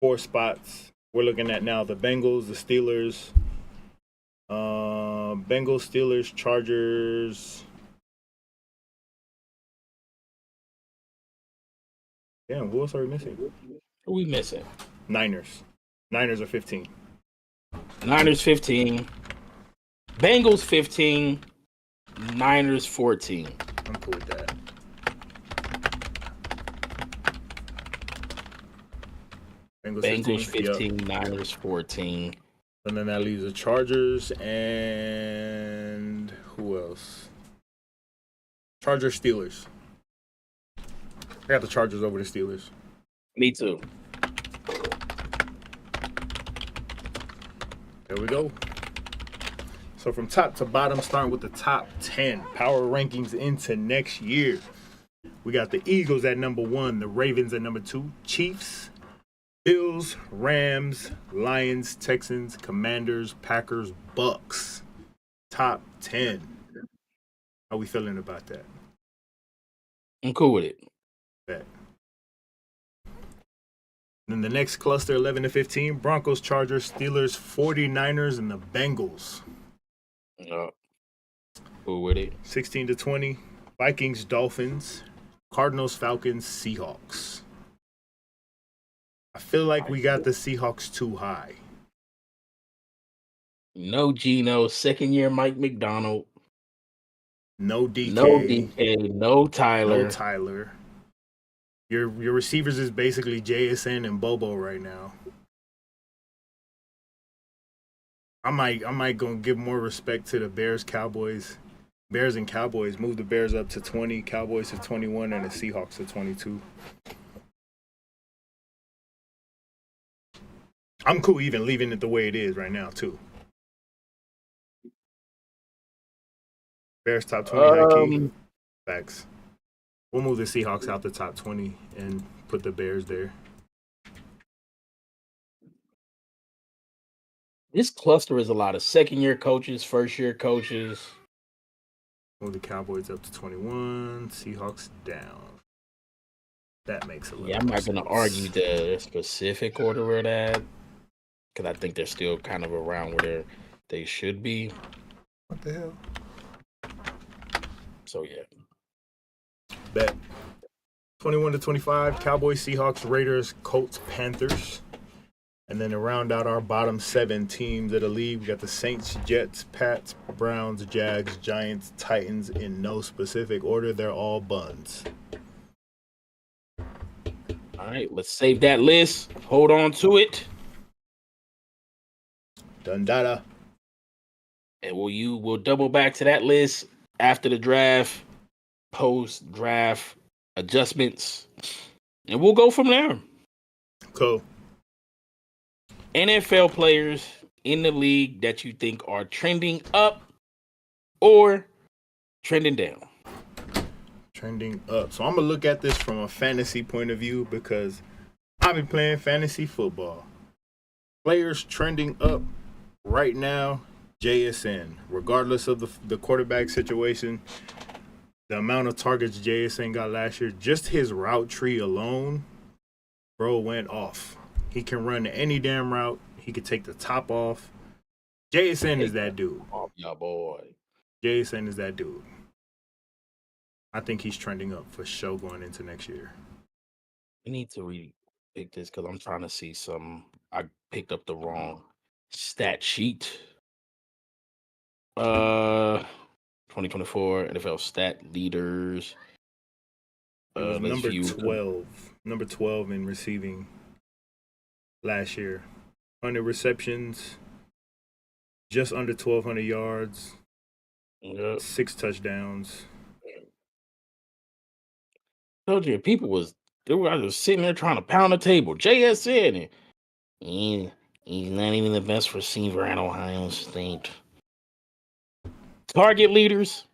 4 spots. We're looking at now the Bengals, the Steelers, Bengals, Steelers, Chargers. Damn, who else are we missing? Who we missing? Niners. Niners are 15. Niners 15. Bengals 15. Niners 14. I'm cool with that. Bengals 15, yep. Niners 14. And then that leaves the Chargers and who else? Chargers, Steelers. I got the Chargers over the Steelers. Me too. There we go. So from top to bottom, starting with the top 10 power rankings into next year. We got the Eagles at number 1, the Ravens at number 2, Chiefs, Bills, Rams, Lions, Texans, Commanders, Packers, Bucks. Top 10. How we feeling about that? I'm cool with it. Bet. Then the next cluster, 11 to 15, Broncos, Chargers, Steelers, 49ers, and the Bengals. Cool with it. 16 to 20, Vikings, Dolphins, Cardinals, Falcons, Seahawks. I feel like we got the Seahawks too high. No Geno, second year Mike McDonald. No DK. No DK, no Tyler. No Tyler. Your receivers is basically JSN and Bobo right now. I might go give more respect to the Bears, Cowboys. Bears and Cowboys. Move the Bears up to 20, Cowboys to 21, and the Seahawks to 22. I'm cool even leaving it the way it is right now, too. Bears top 20 high key. Facts. We'll move the Seahawks out the top 20 and put the Bears there. This cluster is a lot of second-year coaches, first-year coaches. Move the Cowboys up to 21, Seahawks down. That makes a lot. Yeah, I'm not going to argue the specific order we're at, because I think they're still kind of around where they should be. What the hell? So, yeah. Bet. 21 to 25, Cowboys, Seahawks, Raiders, Colts, Panthers. And then to round out our bottom 7 teams of the league, we got the Saints, Jets, Pats, Browns, Jags, Giants, Titans in no specific order. They're all buns. All right, let's save that list. Hold on to it. Done data. And we'll double back to that list after the draft, post-draft adjustments, and we'll go from there. Cool. NFL players in the league that you think are trending up or trending down? Trending up. So I'm going to look at this from a fantasy point of view because I've been playing fantasy football. Players trending up right now, JSN. Regardless of the quarterback situation, The amount of targets JSN got last year, just his route tree alone, bro, went off. He can run any damn route. He could take the top off. JSN is that dude. Oh, yeah, boy. JSN is that dude. I think he's trending up for sure going into next year. I need to repick this because I'm trying to see some. I picked up the wrong stat sheet. 2024 NFL stat leaders. It was Let's number view 12. Number 12 in receiving last year. 100 receptions, just under 1,200 yards, Yep. 6 touchdowns. Told you they were just sitting there trying to pound the table. JSN, and he's not even the best receiver at Ohio State. Target leaders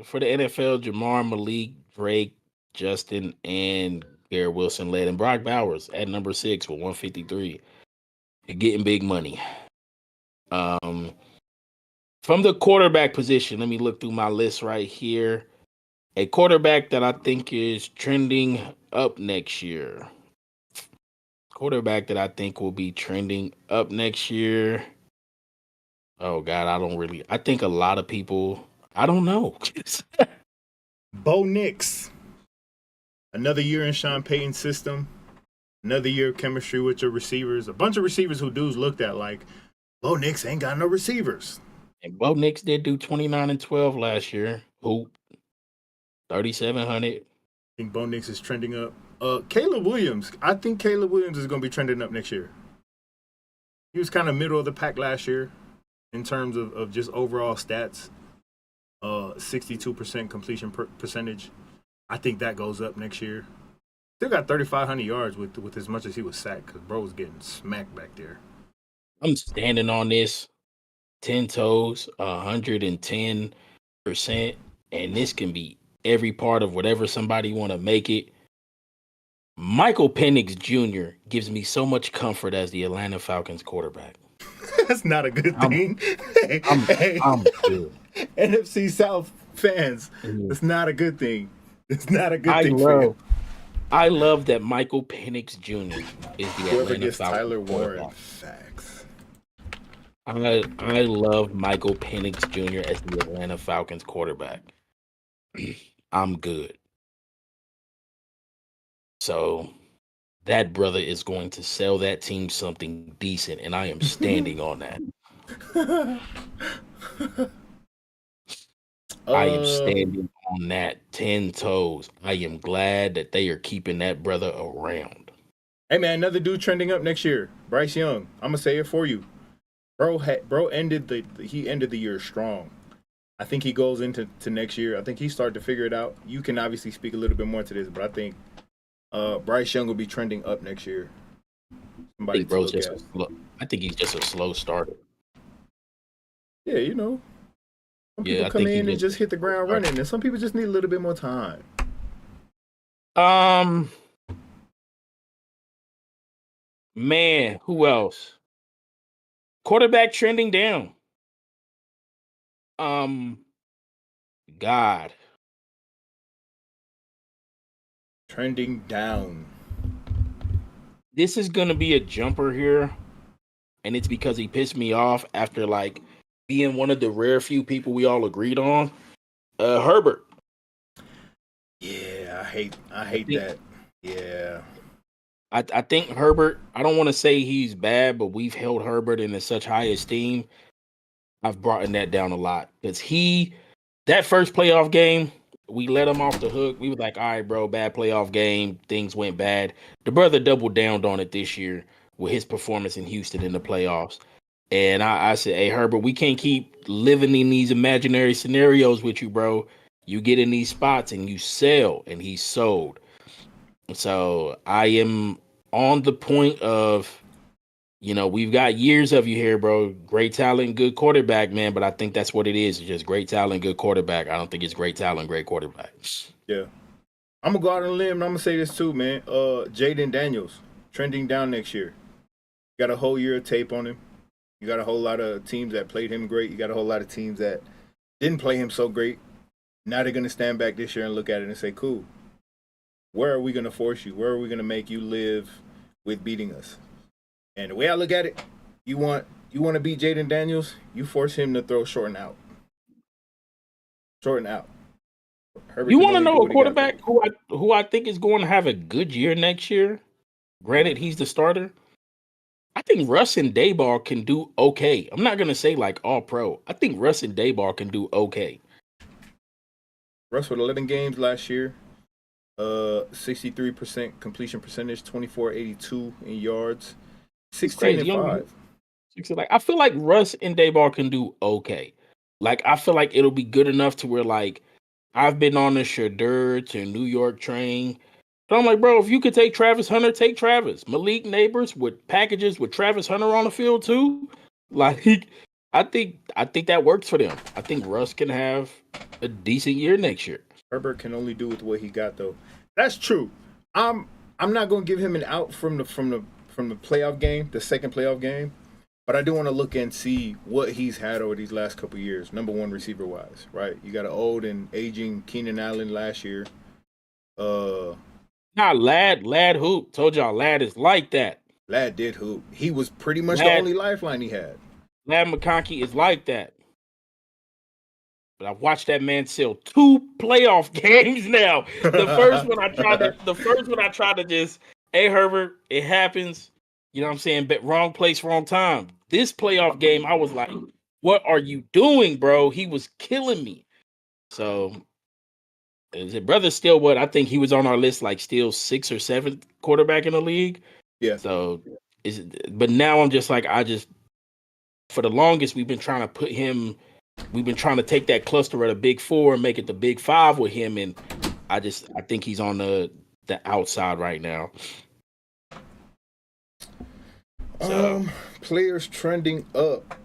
for the NFL: Jamar, Malik, Drake, Justin, and Garrett Wilson led, and Brock Bowers at number 6 with 153. You're getting big money. From the quarterback position, let me look through my list right here. A quarterback that I think is trending up next year. Quarterback that I think will be trending up next year. Oh God, I think a lot of people, I don't know. Bo Nix. Another year in Sean Payton's system. Another year of chemistry with your receivers. A bunch of receivers who dudes looked at like, Bo Nix ain't got no receivers. And Bo Nix did do 29 and 12 last year. Hoop. 3,700. I think Bo Nix is trending up. Caleb Williams. I think Caleb Williams is going to be trending up next year. He was kind of middle of the pack last year in terms of just overall stats. 62% completion percentage. I think that goes up next year. Still got 3,500 yards with as much as he was sacked because bro was getting smacked back there. I'm standing on this 10 toes, 110%, and this can be every part of whatever somebody want to make it. Michael Penix Jr. gives me so much comfort as the Atlanta Falcons quarterback. That's not a good thing. I'm good. NFC South fans, it's not a good thing. It's not a good thing for you. I love that Michael Penix Jr. is the Whoever Atlanta gets Falcons Tyler Warren, quarterback. facts. I love Michael Penix Jr. as the Atlanta Falcons quarterback. I'm good. So that brother is going to sell that team something decent, and I am standing on that. I am standing on that 10 toes. I am glad that they are keeping that brother around. Hey man, another dude trending up next year, Bryce Young. I'm gonna say it for you, bro. Ended the year strong. I think he goes into next year. I think he started to figure it out. You can obviously speak a little bit more to this, but I think Bryce Young will be trending up next year. I think he's just a slow starter. Yeah, you know. Some people come in and just hit the ground running, and some people just need a little bit more time. Man, who else? Quarterback trending down. God. Trending down. This is gonna be a jumper here, and it's because he pissed me off after like being one of the rare few people we all agreed on. Herbert. Yeah, I hate that. Yeah. I think Herbert, I don't want to say he's bad, but we've held Herbert in such high esteem. I've brought that down a lot because that first playoff game, we let him off the hook. We were like, all right, bro, bad playoff game. Things went bad. The brother doubled down on it this year with his performance in Houston in the playoffs. And I said, hey, Herbert, we can't keep living in these imaginary scenarios with you, bro. You get in these spots and you sell, and he sold. So I am on the point of, we've got years of you here, bro. Great talent, good quarterback, man. But I think that's what it is. It's just great talent, good quarterback. I don't think it's great talent, great quarterback. Yeah. I'm going to go out on a limb, and I'm going to say this too, man. Jaden Daniels, trending down next year. Got a whole year of tape on him. You got a whole lot of teams that played him great. You got a whole lot of teams that didn't play him so great. Now they're gonna stand back this year and look at it and say, "Cool, where are we gonna force you? Where are we gonna make you live with beating us?" And the way I look at it, you want to beat Jaden Daniels, you force him to throw short and out. Short and out. Herbert You can want to only do know a what he got to quarterback do. who I think is going to have a good year next year? Granted, he's the starter. I think Russ and Dayball can do okay. I'm not gonna say like all pro. I think Russ and Dayball can do okay. Russ with 11 games last year, 63% completion percentage, 2482 in yards, It's 16 crazy. and You know, 5. like I feel like Russ and Dayball can do okay. Like I feel like it'll be good enough to where like I've been on the Shadur to New York train. But I'm like, bro, if you could take Travis Hunter, take Travis. Malik Neighbors with packages with Travis Hunter on the field too. Like I think that works for them. I think Russ can have a decent year next year. Herbert can only do with what he got though. That's true. I'm not going to give him an out from the playoff game, the second playoff game. But I do want to look and see what he's had over these last couple of years. Number one receiver wise, right? You got an old and aging Keenan Allen last year. Nah, Lad hoop. Told y'all Lad is like that. Lad did hoop. He was pretty much the Lad only lifeline he had. Lad McConkey is like that. But I've watched that man sell 2 playoff games now. The first one I tried to just, hey Herbert, it happens. You know what I'm saying? But wrong place, wrong time. This playoff game, I was like, what are you doing, bro? He was killing me. So is it brother still what I think he was on our list, like still 6th or 7th quarterback in the league. Yeah. So but now I'm just like, for the longest we've been trying to take that cluster of the big 4 and make it the big 5 with him, and I think he's on the outside right now. So players trending up.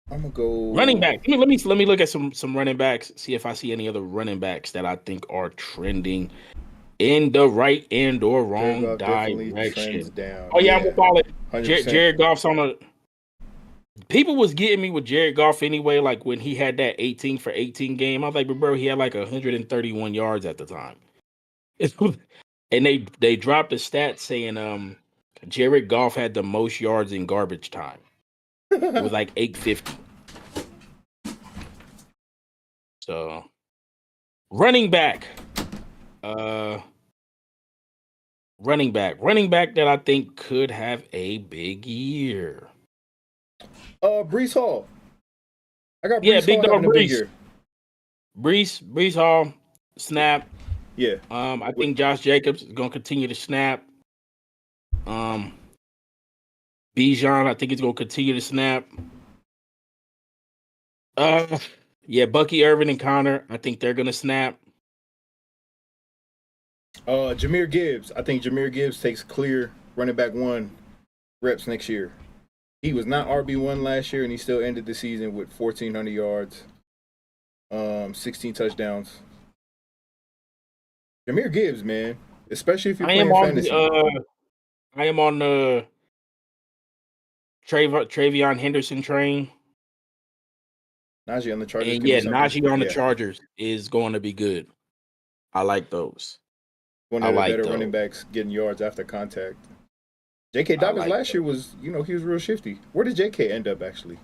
I'm gonna go running back. Let me look at some running backs, see if I see any other running backs that I think are trending in the right and or wrong direction. Oh yeah, I'm gonna follow it. Jared Goff's on a. People was getting me with Jared Goff anyway. Like when he had that 18 for 18 game, I was like, but bro, he had like 131 yards at the time. And they dropped a stat saying Jared Goff had the most yards in garbage time. It was like 850. So running back that I think could have a big year. Brees Hall. I got Brees Big Hall dog Brees. Brees Hall snap. Yeah. I think Josh Jacobs is gonna continue to snap. Bijan, I think he's gonna continue to snap. Yeah, Bucky Irvin and Connor, I think they're gonna snap. Jahmyr Gibbs. I think Jahmyr Gibbs takes clear running back 1 reps next year. He was not RB1 last year, and he still ended the season with 1,400 yards, 16 touchdowns. Jahmyr Gibbs, man, especially if you're playing fantasy. I am on the Travion Henderson train. Najee on the Chargers. And yeah, Najee on the Chargers is going to be good. I like those. One of the better running backs getting yards after contact. J.K. Dobbins last year was, he was real shifty. Where did J.K. end up, actually?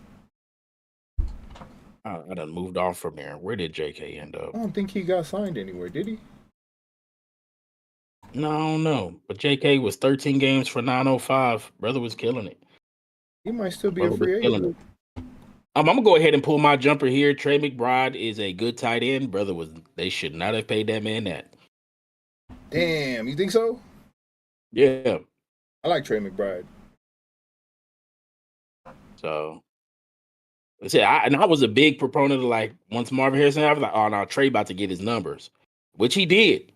I done moved off from there. Where did J.K. end up? I don't think he got signed anywhere, did he? No, I don't know. But J.K. was 13 games for 905. Brother was killing it. He might still be a free agent. I'm going to go ahead and pull my jumper here. Trey McBride is a good tight end. They should not have paid that man that. Damn, you think so? Yeah. I like Trey McBride. So, I was a big proponent of like once Marvin Harrison, I was like, oh no, Trey about to get his numbers, which he did.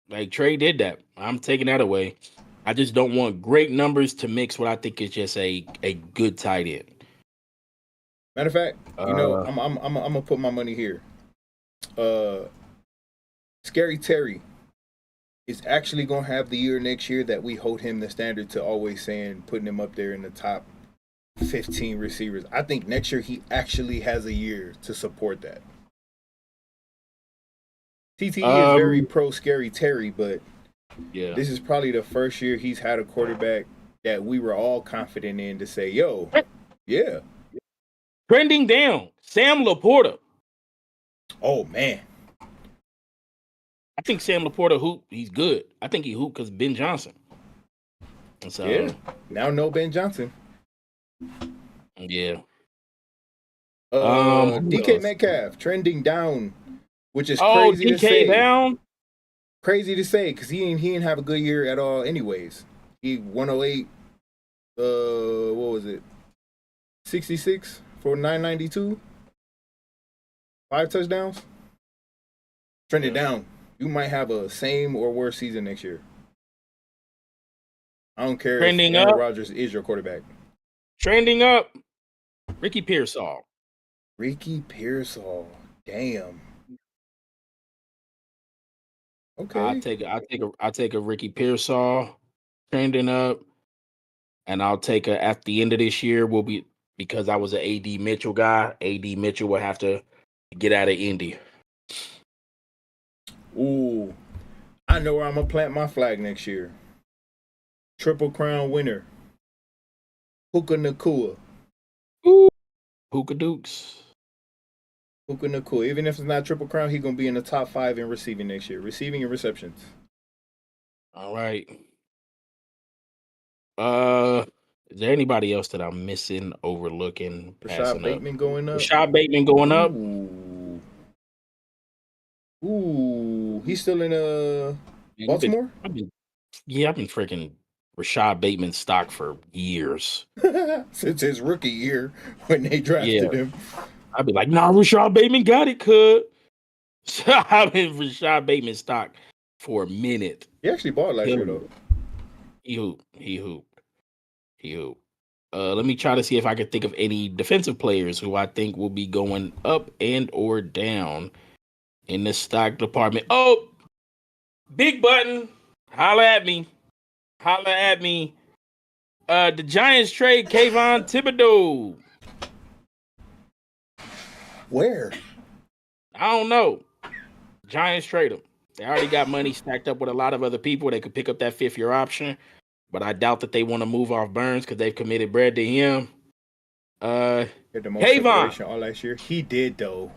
Like Trey did that. I'm taking that away. I just don't want great numbers to mix what I think is just a good tight end. Matter of fact, I'm gonna put my money here. Scary Terry is actually gonna have the year next year that we hold him the standard to always saying putting him up there in the top 15 receivers. I think next year he actually has a year to support that. TTE is very Um, pro Scary Terry, but yeah. this is probably the first year he's had a quarterback that we were all confident in to say, yo, yeah. Trending down, Sam Laporta. Oh, man. I think Sam Laporta hoop. He's good. I think he hoop because Ben Johnson. So Yeah. Now no Ben Johnson. yeah. Who DK else? Metcalf trending down, which is Oh, crazy to DK say. down. Crazy to say because he didn't have a good year at all. Anyways, he 108. What was it? 66 for 992. 5 touchdowns. Trending down. You might have a same or worse season next year. I don't care Trending if Aaron up. Rodgers is your quarterback. Trending up. Ricky Pearsall. Ricky Pearsall. Damn. Okay. I take a Ricky Pearsall trending up, and I'll take a at the end of this year will be because I was an AD Mitchell guy. AD Mitchell will have to get out of Indy. Ooh. I know where I'm gonna plant my flag next year. Triple Crown winner. Puka Nakua. Ooh, Puka Dukes. Puka Nakua. Even if it's not Triple Crown, he's gonna be in the top 5 in receiving next year. Receiving and receptions. All right. Is there anybody else that I'm missing, overlooking, Rashad passing Bateman up? going up. Rashad Bateman going up. Ooh. He's still in Man, Baltimore? I've been freaking Rashad Bateman stock for years. Since his rookie year when they drafted him. I'd be like, nah, Rashad Bateman got it, cuz. I've been Rashad Bateman stock for a minute. He actually bought last year though. He hooped. Let me try to see if I can think of any defensive players who I think will be going up and or down in the stock department. Oh, big button. Holla at me. The Giants trade Kayvon Thibodeau. Where? I don't know. Giants trade him. They already got money stacked up with a lot of other people. They could pick up that 5th-year option, but I doubt that they want to move off Burns because they've committed bread to him. He had the most Kayvon. separation all last year. He did though.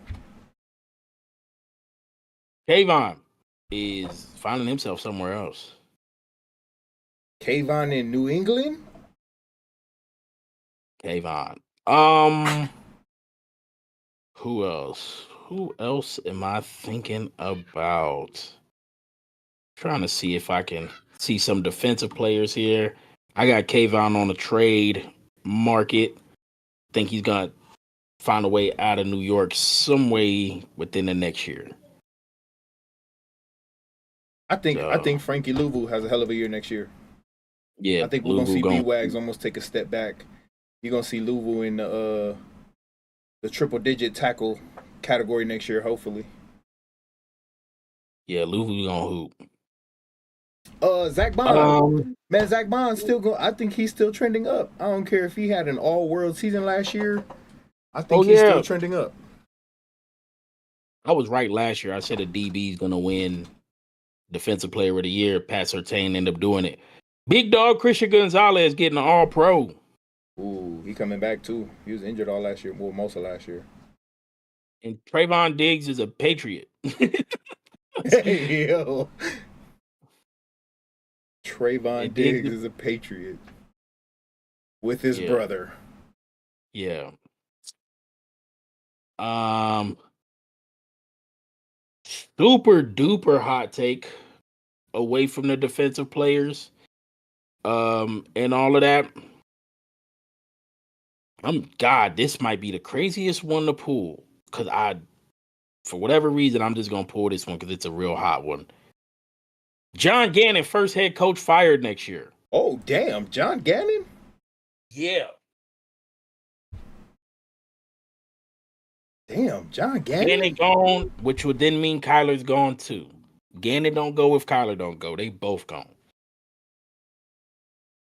Kayvon is finding himself somewhere else. Kayvon in New England? Kayvon. Who else? Who else am I thinking about? Trying to see if I can see some defensive players here. I got Kayvon on the trade market. Think he's gonna find a way out of New York some way within the next year. I think Frankie Louvu has a hell of a year next year. Yeah, I think we're gonna see B-Wags almost take a step back. You're gonna see Louvu in the triple-digit tackle category next year, hopefully. Yeah, Louvu gonna hoop. Zach Bond. Man, Zach Bond's still going. I think he's still trending up. I don't care if he had an all-world season last year. I think he's still trending up. I was right last year. I said a DB is gonna win Defensive Player of the Year. Pat Surtain ended up doing it. Big dog Christian Gonzalez getting an All-Pro. Ooh, he coming back too. He was injured all last year, well, most of last year. And Trayvon Diggs is a Patriot. Hey, yo. Trayvon Diggs is a Patriot with his brother. Yeah. Super duper hot take away from the defensive players. And all of that. This might be the craziest one to pull. Cause for whatever reason, I'm just gonna pull this one because it's a real hot one. John Gannon, first head coach fired next year. Oh, damn. John Gannon? Yeah. Damn, John Gannon? Gannon gone, which would then mean Kyler's gone too. Gannon don't go if Kyler don't go. They both gone.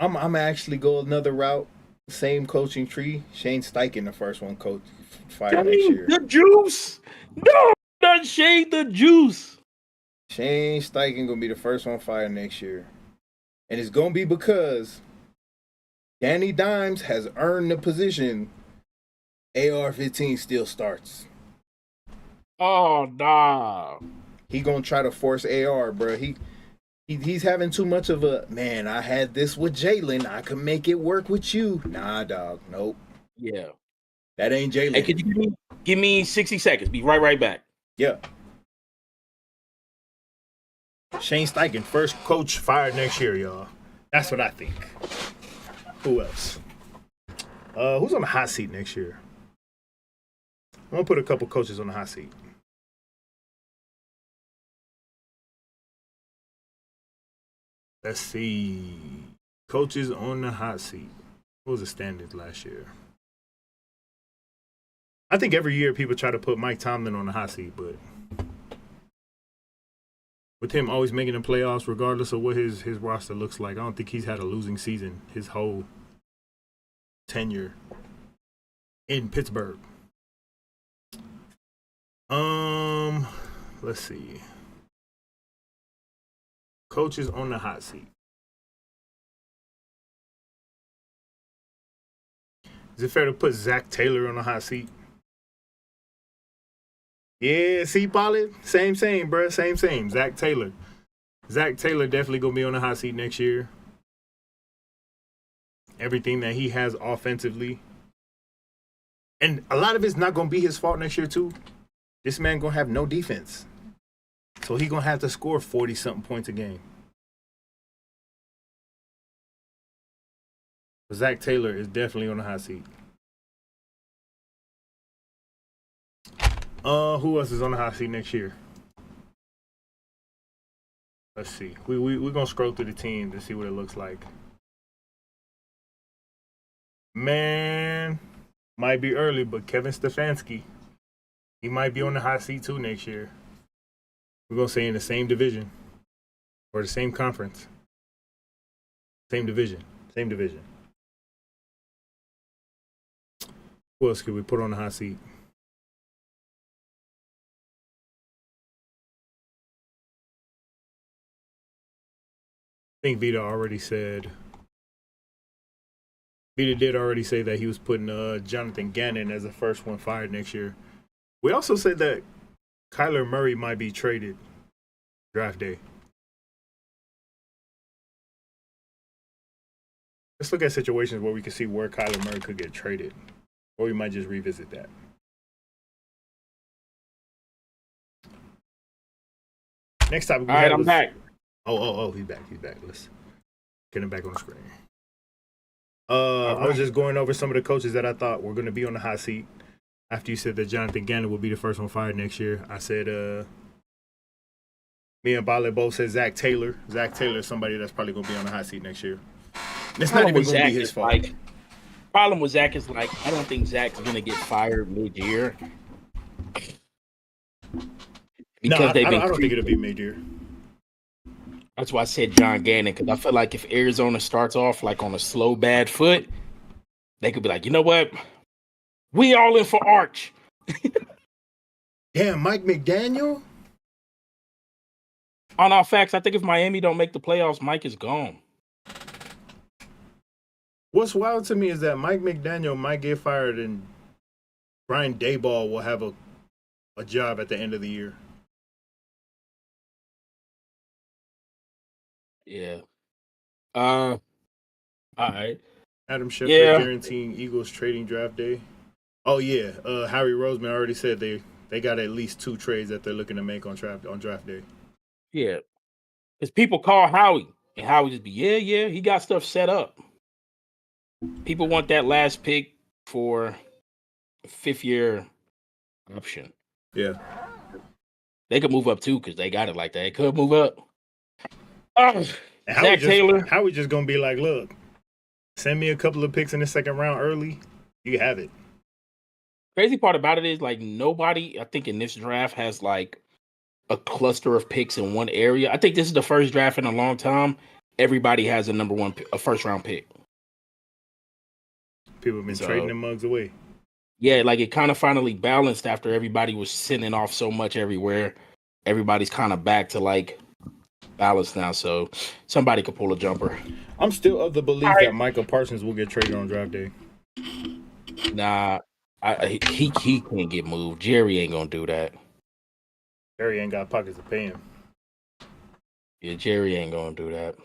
I'm actually go another route. Same coaching tree. Shane Steichen, the first one coach fired next year. The juice. No, not Shane the juice. Shane Steichen gonna be the first one fired next year, and it's gonna be because Danny Dimes has earned the position. AR-15 still starts. Oh nah. He gonna try to force AR, bro. He's having too much of a man. I had this with Jalen. I can make it work with you. Nah, dog. Nope. Yeah. That ain't Jalen. Hey, could you give me 60 seconds? Be right back. Yeah. Shane Steichen, first coach fired next year, y'all. That's what I think. Who else? Who's on the hot seat next year? I'm gonna put a couple coaches on the hot seat. Let's see. Coaches on the hot seat. What was the standard last year? I think every year people try to put Mike Tomlin on the hot seat, but with him always making the playoffs, regardless of what his roster looks like, I don't think he's had a losing season his whole tenure in Pittsburgh. Let's see. Coaches on the hot seat. Is it fair to put Zach Taylor on the hot seat? Yeah, see, Pollard? Same, bro. Same. Zach Taylor. Zach Taylor definitely going to be on the hot seat next year. Everything that he has offensively. And a lot of it's not going to be his fault next year, too. This man going to have no defense. So he going to have to score 40-something points a game. But Zach Taylor is definitely on the hot seat. Who else is on the hot seat next year? Let's see. We're going to scroll through the team to see what it looks like. Man, might be early, but Kevin Stefanski, he might be on the hot seat too next year. We're going to say in the same division or the same conference. Same division. Who else could we put on the hot seat? I think Vita did already say that he was putting Jonathan Gannon as the first one fired next year. We also said that Kyler Murray might be traded draft day. Let's look at situations where we can see where Kyler Murray could get traded. Or we might just revisit that. Next topic. All right, I'm back. Oh, he's back. Let's get him back on the screen. I was just going over some of the coaches that I thought were going to be on the hot seat. After you said that Jonathan Gannon would be the first one fired next year, I said, me and Bale both said Zach Taylor. Zach Taylor is somebody that's probably going to be on the hot seat next year. And it's not even going to be his fault. Problem with Zach is I don't think Zach's going to get fired mid-year. Because I don't think it'll be mid-year. That's why I said John Gannon, because I feel like if Arizona starts off on a slow, bad foot, they could be like, you know what? We all in for Arch. Damn, Mike McDaniel? On all facts, I think if Miami don't make the playoffs, Mike is gone. What's wild to me is that Mike McDaniel might get fired and Brian Daboll will have a job at the end of the year. Yeah. All right. Adam Schefter guaranteeing Eagles trading draft day. Oh yeah. Harry Roseman already said they got at least 2 trades that they're looking to make on draft day. Yeah. Because people call Howie and Howie just be, yeah, he got stuff set up. People want that last pick for a 5th-year option. Yeah. They could move up too because they got it like that. They could move up. Zach Taylor. Howie just going to be like, look, send me a couple of picks in the second round early. You have it. Crazy part about it is nobody, I think in this draft has a cluster of picks in one area. I think this is the first draft in a long time. Everybody has a number one, a first round pick. People have been trading them mugs away. Yeah, it kind of finally balanced after everybody was sending off so much everywhere. everybody's kind of back to like balance now. So somebody could pull a jumper. I'm still of the belief All right. that Michael Parsons will get traded on draft day. Nah, he can't get moved. Jerry ain't gonna do that. Jerry ain't got pockets to pay him. Yeah, Jerry ain't gonna do that.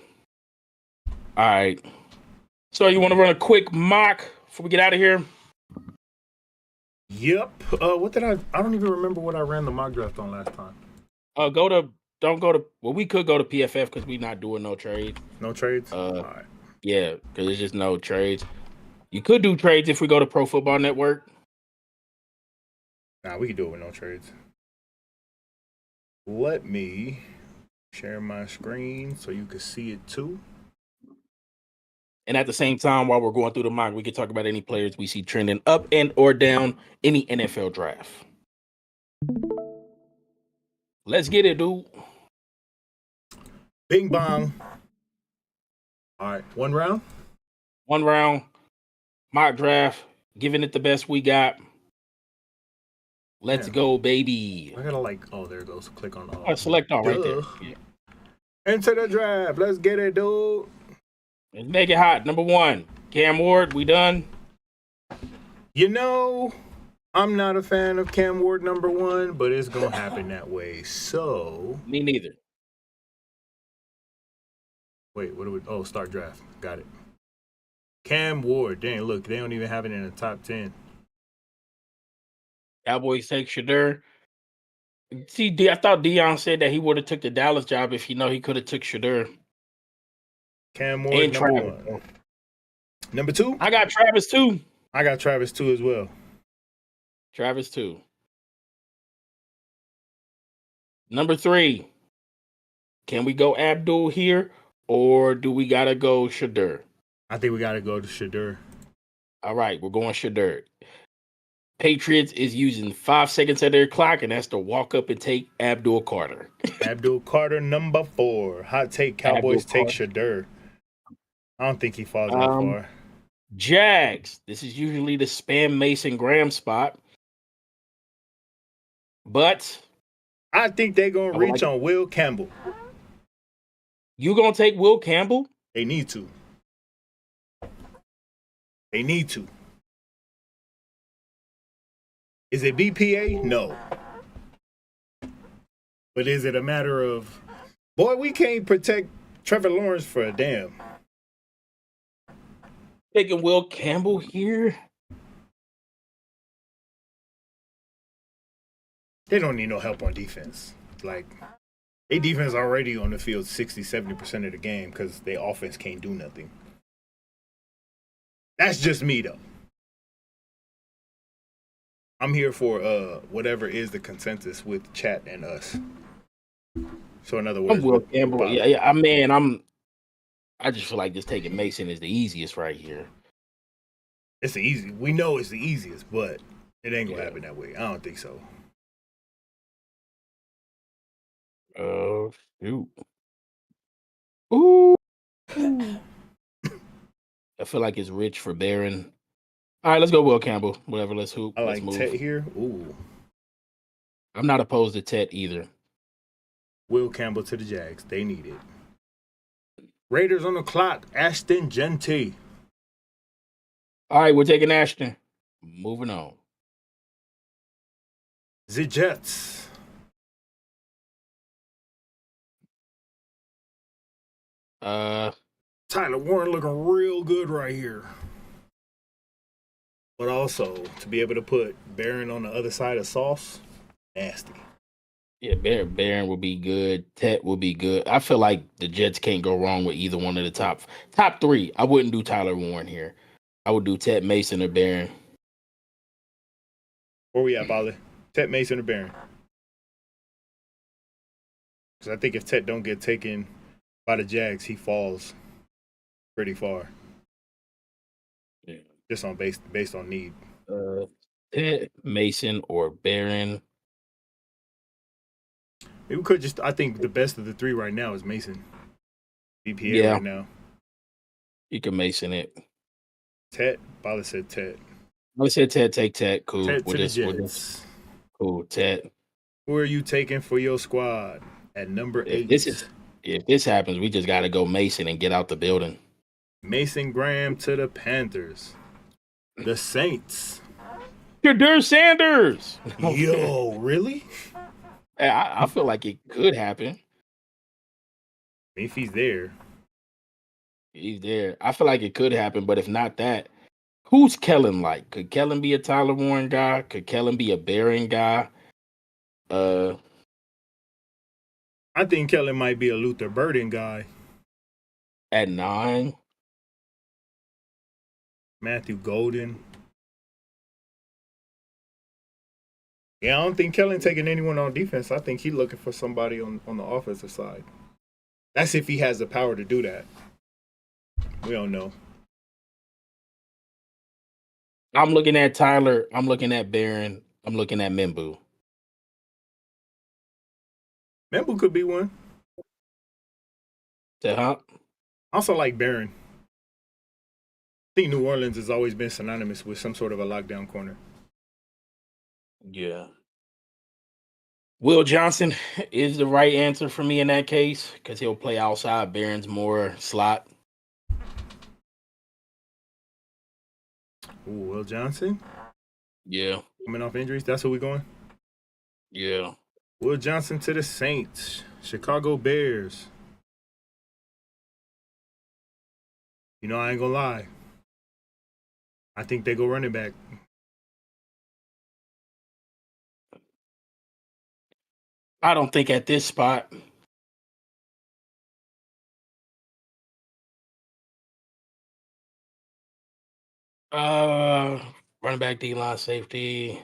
All right. So you want to run a quick mock before we get out of here? Yep. What did I don't even remember what I ran the mock draft on last time. Don't go to. Well, we could go to PFF because we're not doing no trades. No trades? All right. Yeah, because there's just no trades. You could do trades if we go to Pro Football Network. Nah, we can do it with no trades. Let me share my screen so you can see it too. And at the same time, while we're going through the mock, we can talk about any players we see trending up and or down any NFL draft. Let's get it, dude. Bing bong. All right, one round. One round, mock draft, giving it the best we got. Let's go, baby. I gotta there it goes. Click on select all right there. Yeah. Enter the draft. Let's get it, dude. Let's make it hot. Number 1, Cam Ward. We done? You know, I'm not a fan of Cam Ward number 1, but it's gonna happen that way. So Me neither. Wait, what do we? Oh, start draft. Got it. Cam Ward. Dang, look, they don't even have it in the top 10. Cowboys take Shedeur. See, I thought Deion said that he would have took the Dallas job if he could have took Shedeur. Cam Ward And number Travis. 1. Number 2? I got Travis too. I got Travis too as well. Travis too. Number 3. Can we go Abdul here, or do we gotta go Shedeur? I think we gotta go to Shedeur. All right, we're going Shedeur. Patriots is using 5 seconds of their clock, and that's to walk up and take Abdul Carter. Abdul Carter number 4. Hot take: Cowboys take Shedeur. I don't think he falls that far. Jags. This is usually the spam Mason Graham spot, but I think they're gonna reach on Will Campbell. You gonna take Will Campbell? They need to. They need to. Is it BPA? No. But is it a matter of, boy, we can't protect Trevor Lawrence for a damn. Taking Will Campbell here? They don't need no help on defense. Like, their defense already on the field 60-70% of the game because their offense can't do nothing. That's just me, though. I'm here for whatever is the consensus with chat and us. So in other words, Will Campbell. I just feel like just taking Mason is the easiest right here. It's the easy. We know it's the easiest, but it ain't gonna happen that way. I don't think so. Oh shoot! Ooh. I feel like it's rich for Barron. All right, let's go Will Campbell. Whatever, let's hoop. I let's like move. Tet here. Ooh. I'm not opposed to Tet either. Will Campbell to the Jags. They need it. Raiders on the clock. Ashton Genty. All right, we're taking Ashton. Moving on. The Jets. Tyler Warren looking real good right here. But also, to be able to put Barron on the other side of Sauce, nasty. Yeah, Barron will be good. Tet will be good. I feel like the Jets can't go wrong with either one of the top 3. I wouldn't do Tyler Warren here. I would do Tet, Mason, or Barron. Where we at, Bali? Tet, Mason, or Barron? Because I think if Tet don't get taken by the Jags, he falls pretty far. Yeah. Just on based on need. Tet, Mason, or Barron. Maybe we could just. I think the best of the 3 right now is Mason. BPA right now. You can Mason it. Tet. Bala said Tet. I said Tet. Take Tet. Cool. Tet to the Jets. Cool. Tet. Who are you taking for your squad at number If 8? this happens, we just got to go Mason and get out the building. Mason Graham to the Panthers. The Saints. Kadir Sanders. Yo, really? I feel like it could happen. If he's there. He's there. I feel like it could happen, but if not that, who's Kellen like? Could Kellen be a Tyler Warren guy? Could Kellen be a Barron guy? I think Kellen might be a Luther Burden guy. At 9. Matthew Golden. Yeah, I don't think Kellen taking anyone on defense. I think he's looking for somebody on the offensive side. That's if he has the power to do that. We don't know. I'm looking at Tyler. I'm looking at Barron. I'm looking at Membu. Membu could be one. Huh? Also like Barron. I think New Orleans has always been synonymous with some sort of a lockdown corner. Yeah. Will Johnson is the right answer for me in that case because he'll play outside. Barron's more slot. Ooh, Will Johnson? Yeah. Coming off injuries? That's who we going? Yeah. Will Johnson to the Saints. Chicago Bears. You know, I ain't gonna lie. I think they go running back. I don't think at this spot. Running back, D-line, safety.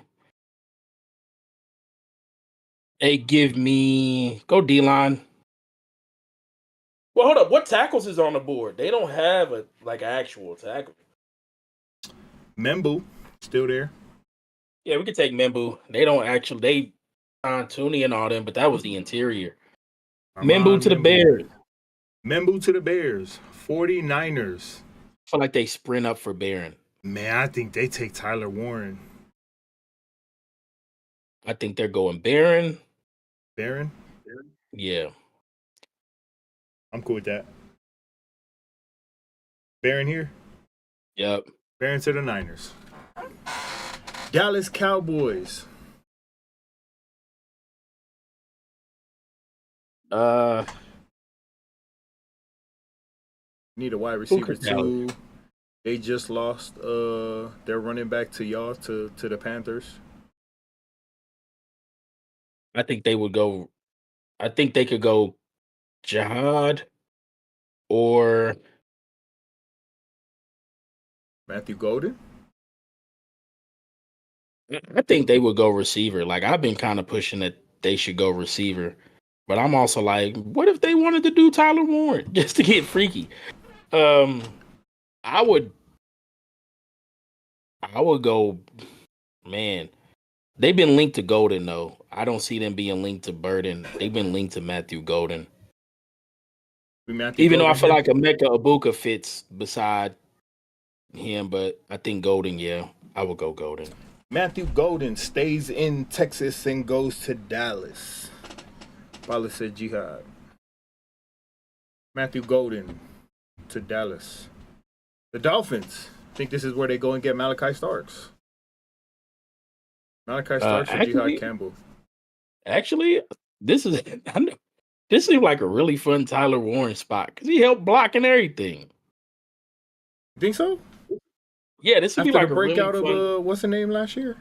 They give me go D-line. Well, hold up. What tackles is on the board? They don't have an actual tackle. Membu still there. Yeah, we could take Membu. They don't actually. They signed Tooney and all them, but that was the interior. Membu to the Bears. Membu to the Bears. 49ers. I feel like they sprint up for Barron. Man, I think they take Tyler Warren. I think they're going Barron. Barron? Yeah. I'm cool with that. Barron here? Yep. Barron to the Niners. Dallas Cowboys. Need a wide receiver too. They just lost their running back to y'all to the Panthers. I think they would go. I think they could go Jihad or Matthew Golden. I think they would go receiver. Like I've been kind of pushing that they should go receiver, but I'm also like, what if they wanted to do Tyler Warren just to get freaky? I would go. Man, they've been linked to Golden though. I don't see them being linked to Burden. They've been linked to Matthew Golden. Even though I feel like Emeka Ibuka fits beside him, but I think Golden, yeah, I would go Golden. Matthew Golden stays in Texas and goes to Dallas. Bala said Jihad. Matthew Golden to Dallas. The Dolphins. I think this is where they go and get Malachi Starks. Malachi Starks or Jihad Campbell? Actually, this seems like a really fun Tyler Warren spot because he helped block and everything. You think so? Yeah, this would be like the breakout of what's the name last year?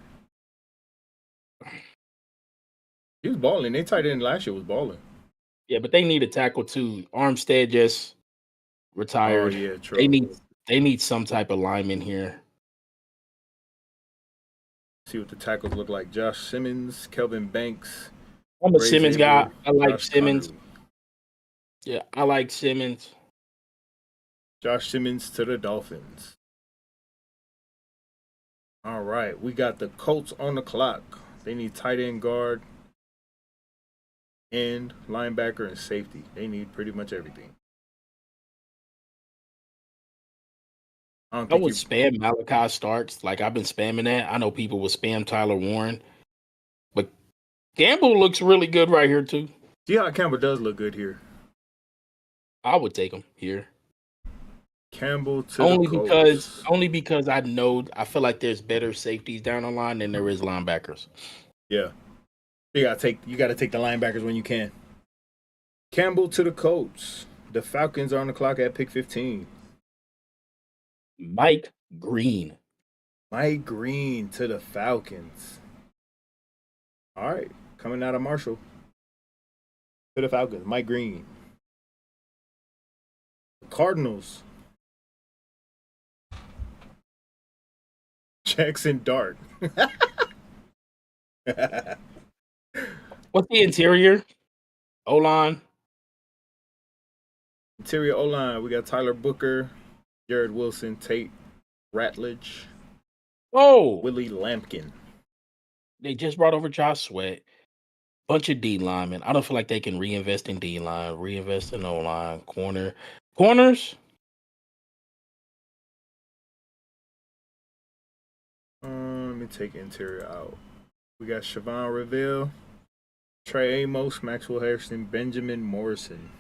He was balling. They tight end last year was balling. Yeah, but they need a tackle too. Armstead just retired. Oh yeah, true. They need some type of lineman here. See what the tackles look like. Josh Simmons, Kelvin Banks. I'm a Simmons guy. I like Josh Simmons. Connery. Yeah, I like Simmons. Josh Simmons to the Dolphins. All right, we got the Colts on the clock. They need tight end, guard, end, linebacker, and safety. They need pretty much everything. I would spam Malachi Starks. Like I've been spamming that. I know people would spam Tyler Warren, but Gamble looks really good right here too. Jihad Campbell does look good here. I would take him here. Campbell to the Colts. Only because I feel like there's better safeties down the line than there is linebackers. Yeah. You gotta take the linebackers when you can. Campbell to the Colts. The Falcons are on the clock at pick 15. Mike Green. Mike Green to the Falcons. All right. Coming out of Marshall. To the Falcons. Mike Green. Cardinals. Jackson Dart. What's the interior? O-line. Interior O-line. We got Tyler Booker, Jared Wilson, Tate Ratledge, Willie Lampkin. They just brought over Josh Sweat. Bunch of D linemen. I don't feel like they can reinvest in D line, reinvest in O-line, corners. Let me take interior out. We got Siobhan Reveal, Trey Amos, Maxwell Harrison, Benjamin Morrison.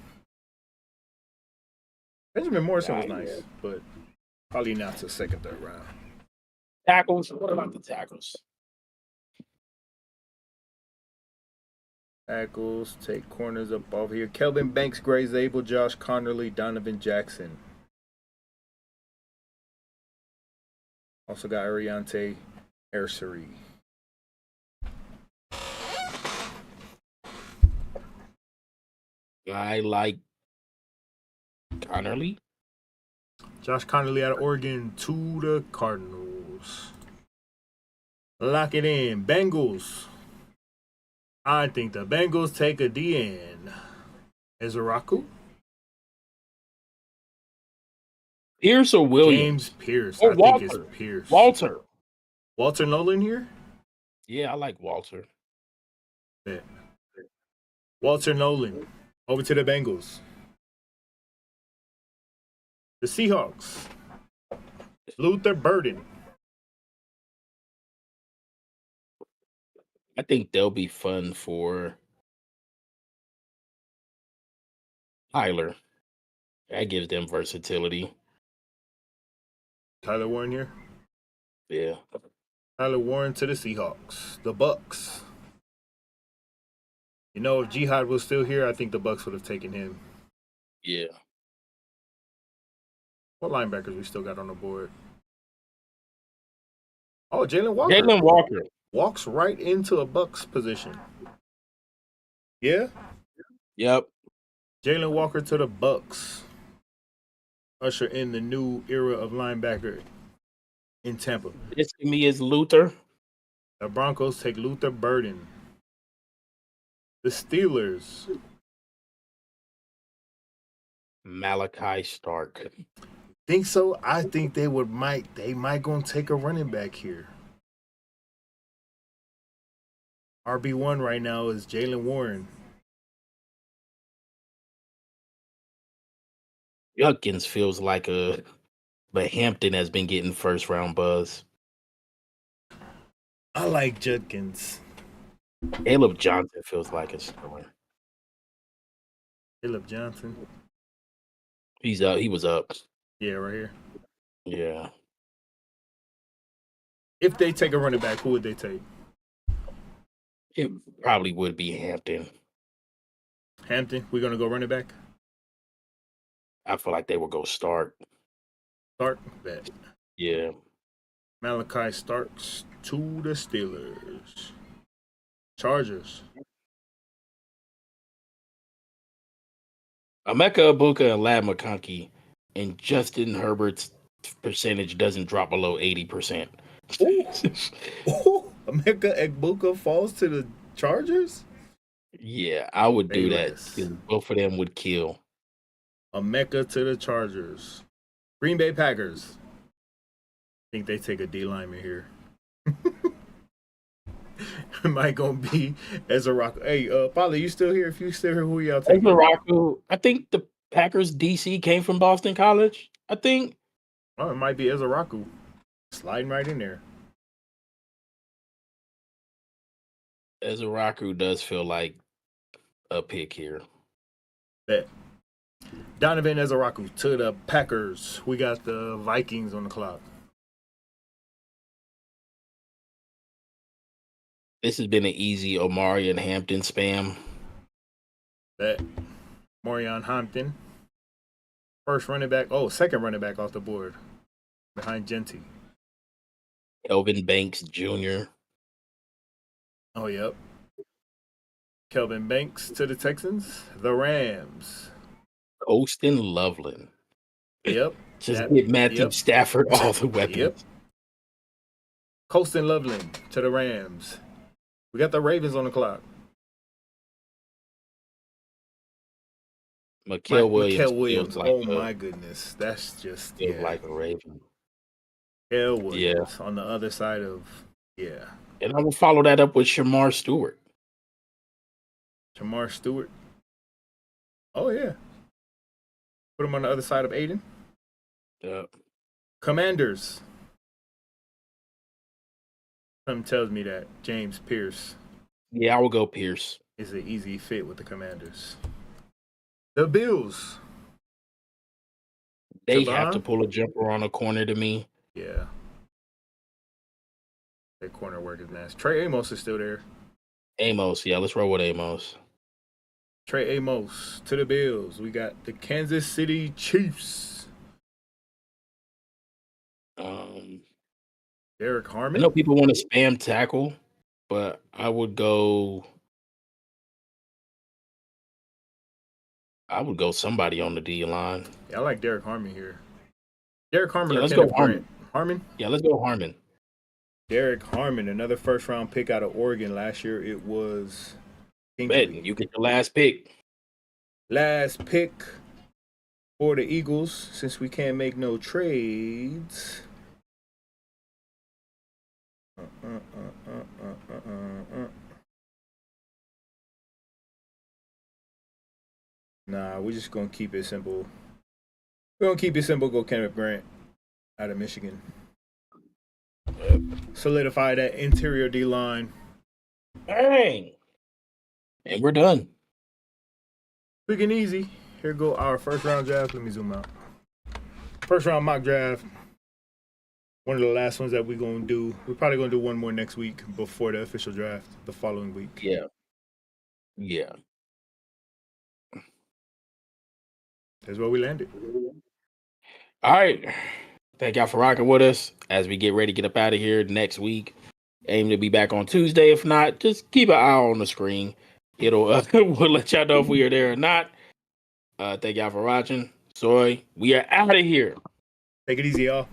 Benjamin Morrison was nice, but probably not to second, third round. Tackles. What about the tackles? Tackles, take corners up over here. Kelvin Banks, Gray Zabel, Josh Connerly, Donovan Jackson. Also got Ariante Ersery. I like Connerly. Josh Connerly out of Oregon to the Cardinals. Lock it in. Bengals. I think the Bengals take a DN. Ezeraku? Pierce or Williams? James Pierce. Or I Walter. think it's Pierce. Walter Nolan here? Yeah, I like Walter. Yeah. Walter Nolan. Over to the Bengals. The Seahawks. Luther Burden. I think they'll be fun for Tyler. That gives them versatility. Tyler Warren here. Yeah. Tyler Warren to the Seahawks. The Bucks. You know, if Jihad was still here, I think the Bucks would have taken him. Yeah. What linebackers we still got on the board? Oh, Jalen Walker. Jalen Walker. Walks right into a Bucks position. Yeah? Yep. Jalen Walker to the Bucks. Usher in the new era of linebacker in Tampa. This to me is Luther. The Broncos take Luther Burden. The Steelers. Malachi Stark. Think so? I think they might gonna take a running back here. RB1 right now is Jalen Warren. Judkins feels like but Hampton has been getting first round buzz. I like Judkins. Caleb Johnson feels like a star. Caleb Johnson. He's up. He was up. Yeah, right here. Yeah. If they take a running back, who would they take? It probably would be Hampton. Hampton? We're going to go running back? I feel like they will go Stark. Stark? Bet. Yeah. Malachi Starks to the Steelers. Chargers. Emeka Ibuka and Lad McConkey, and Justin Herbert's percentage doesn't drop below 80%. Ooh, Emeka Ibuka falls to the Chargers? Yeah, I would do that because both of them would kill. Emeka to the Chargers. Green Bay Packers. I think they take a D lineman here. It might gonna be Ezeraku. Hey, Father, you still here? If you still here, who y'all taking? Ezeraku. I think the Packers DC came from Boston College. I think. Oh, it might be Ezeraku. Sliding right in there. Ezeraku does feel like a pick here. Bet. Donovan Ezeraku to the Packers. We got the Vikings on the clock. This has been an easy Omari and Hampton spam. Bet. Morion Hampton. Second running back off the board. Behind Genty. Kelvin Banks Jr. Oh, yep. Kelvin Banks to the Texans. The Rams. Austin Loveland. Yep. Just give Matthew Stafford all the weapons. Yep. Colston Loveland to the Rams. We got the Ravens on the clock. Mikael Williams. Like my goodness. That's just like a Raven. Mikael Williams on the other side of And I will follow that up with Shamar Stewart. Shamar Stewart. Oh yeah. Put him on the other side of Aiden. Yep. Commanders. Something tells me that James Pierce. Yeah, I will go Pierce. Is an easy fit with the Commanders. The Bills. They have to pull a jumper on a corner to me. Yeah. That corner work is nasty. Trey Amos is still there. Amos, yeah, let's roll with Amos. Trey Amos to the Bills. We got the Kansas City Chiefs. Derek Harmon. I know people want to spam tackle, but I would go somebody on the D line. Yeah, I like Derek Harmon here. Derek Harmon. Yeah, let's go Harmon. Yeah, let's go Harmon. Derek Harmon, another first-round pick out of Oregon last year. It was Betting you get your last pick. Last pick for the Eagles, since we can't make no trades. Nah, we're just gonna keep it simple. We're gonna keep it simple. Go Kenneth Grant out of Michigan. Solidify that interior D line. Bang! And we're done. Quick and easy. Here go our first round draft. Let me zoom out. First round mock draft. One of the last ones that we're gonna do. We're probably gonna do one more next week before the official draft the following week. Yeah. Yeah. That's where we landed. All right. Thank y'all for rocking with us as we get ready to get up out of here next week. Aim to be back on Tuesday. If not, just keep an eye on the screen. It'll we'll let y'all know if we are there or not. Thank y'all for watching. Soy, we are out of here. Take it easy, y'all.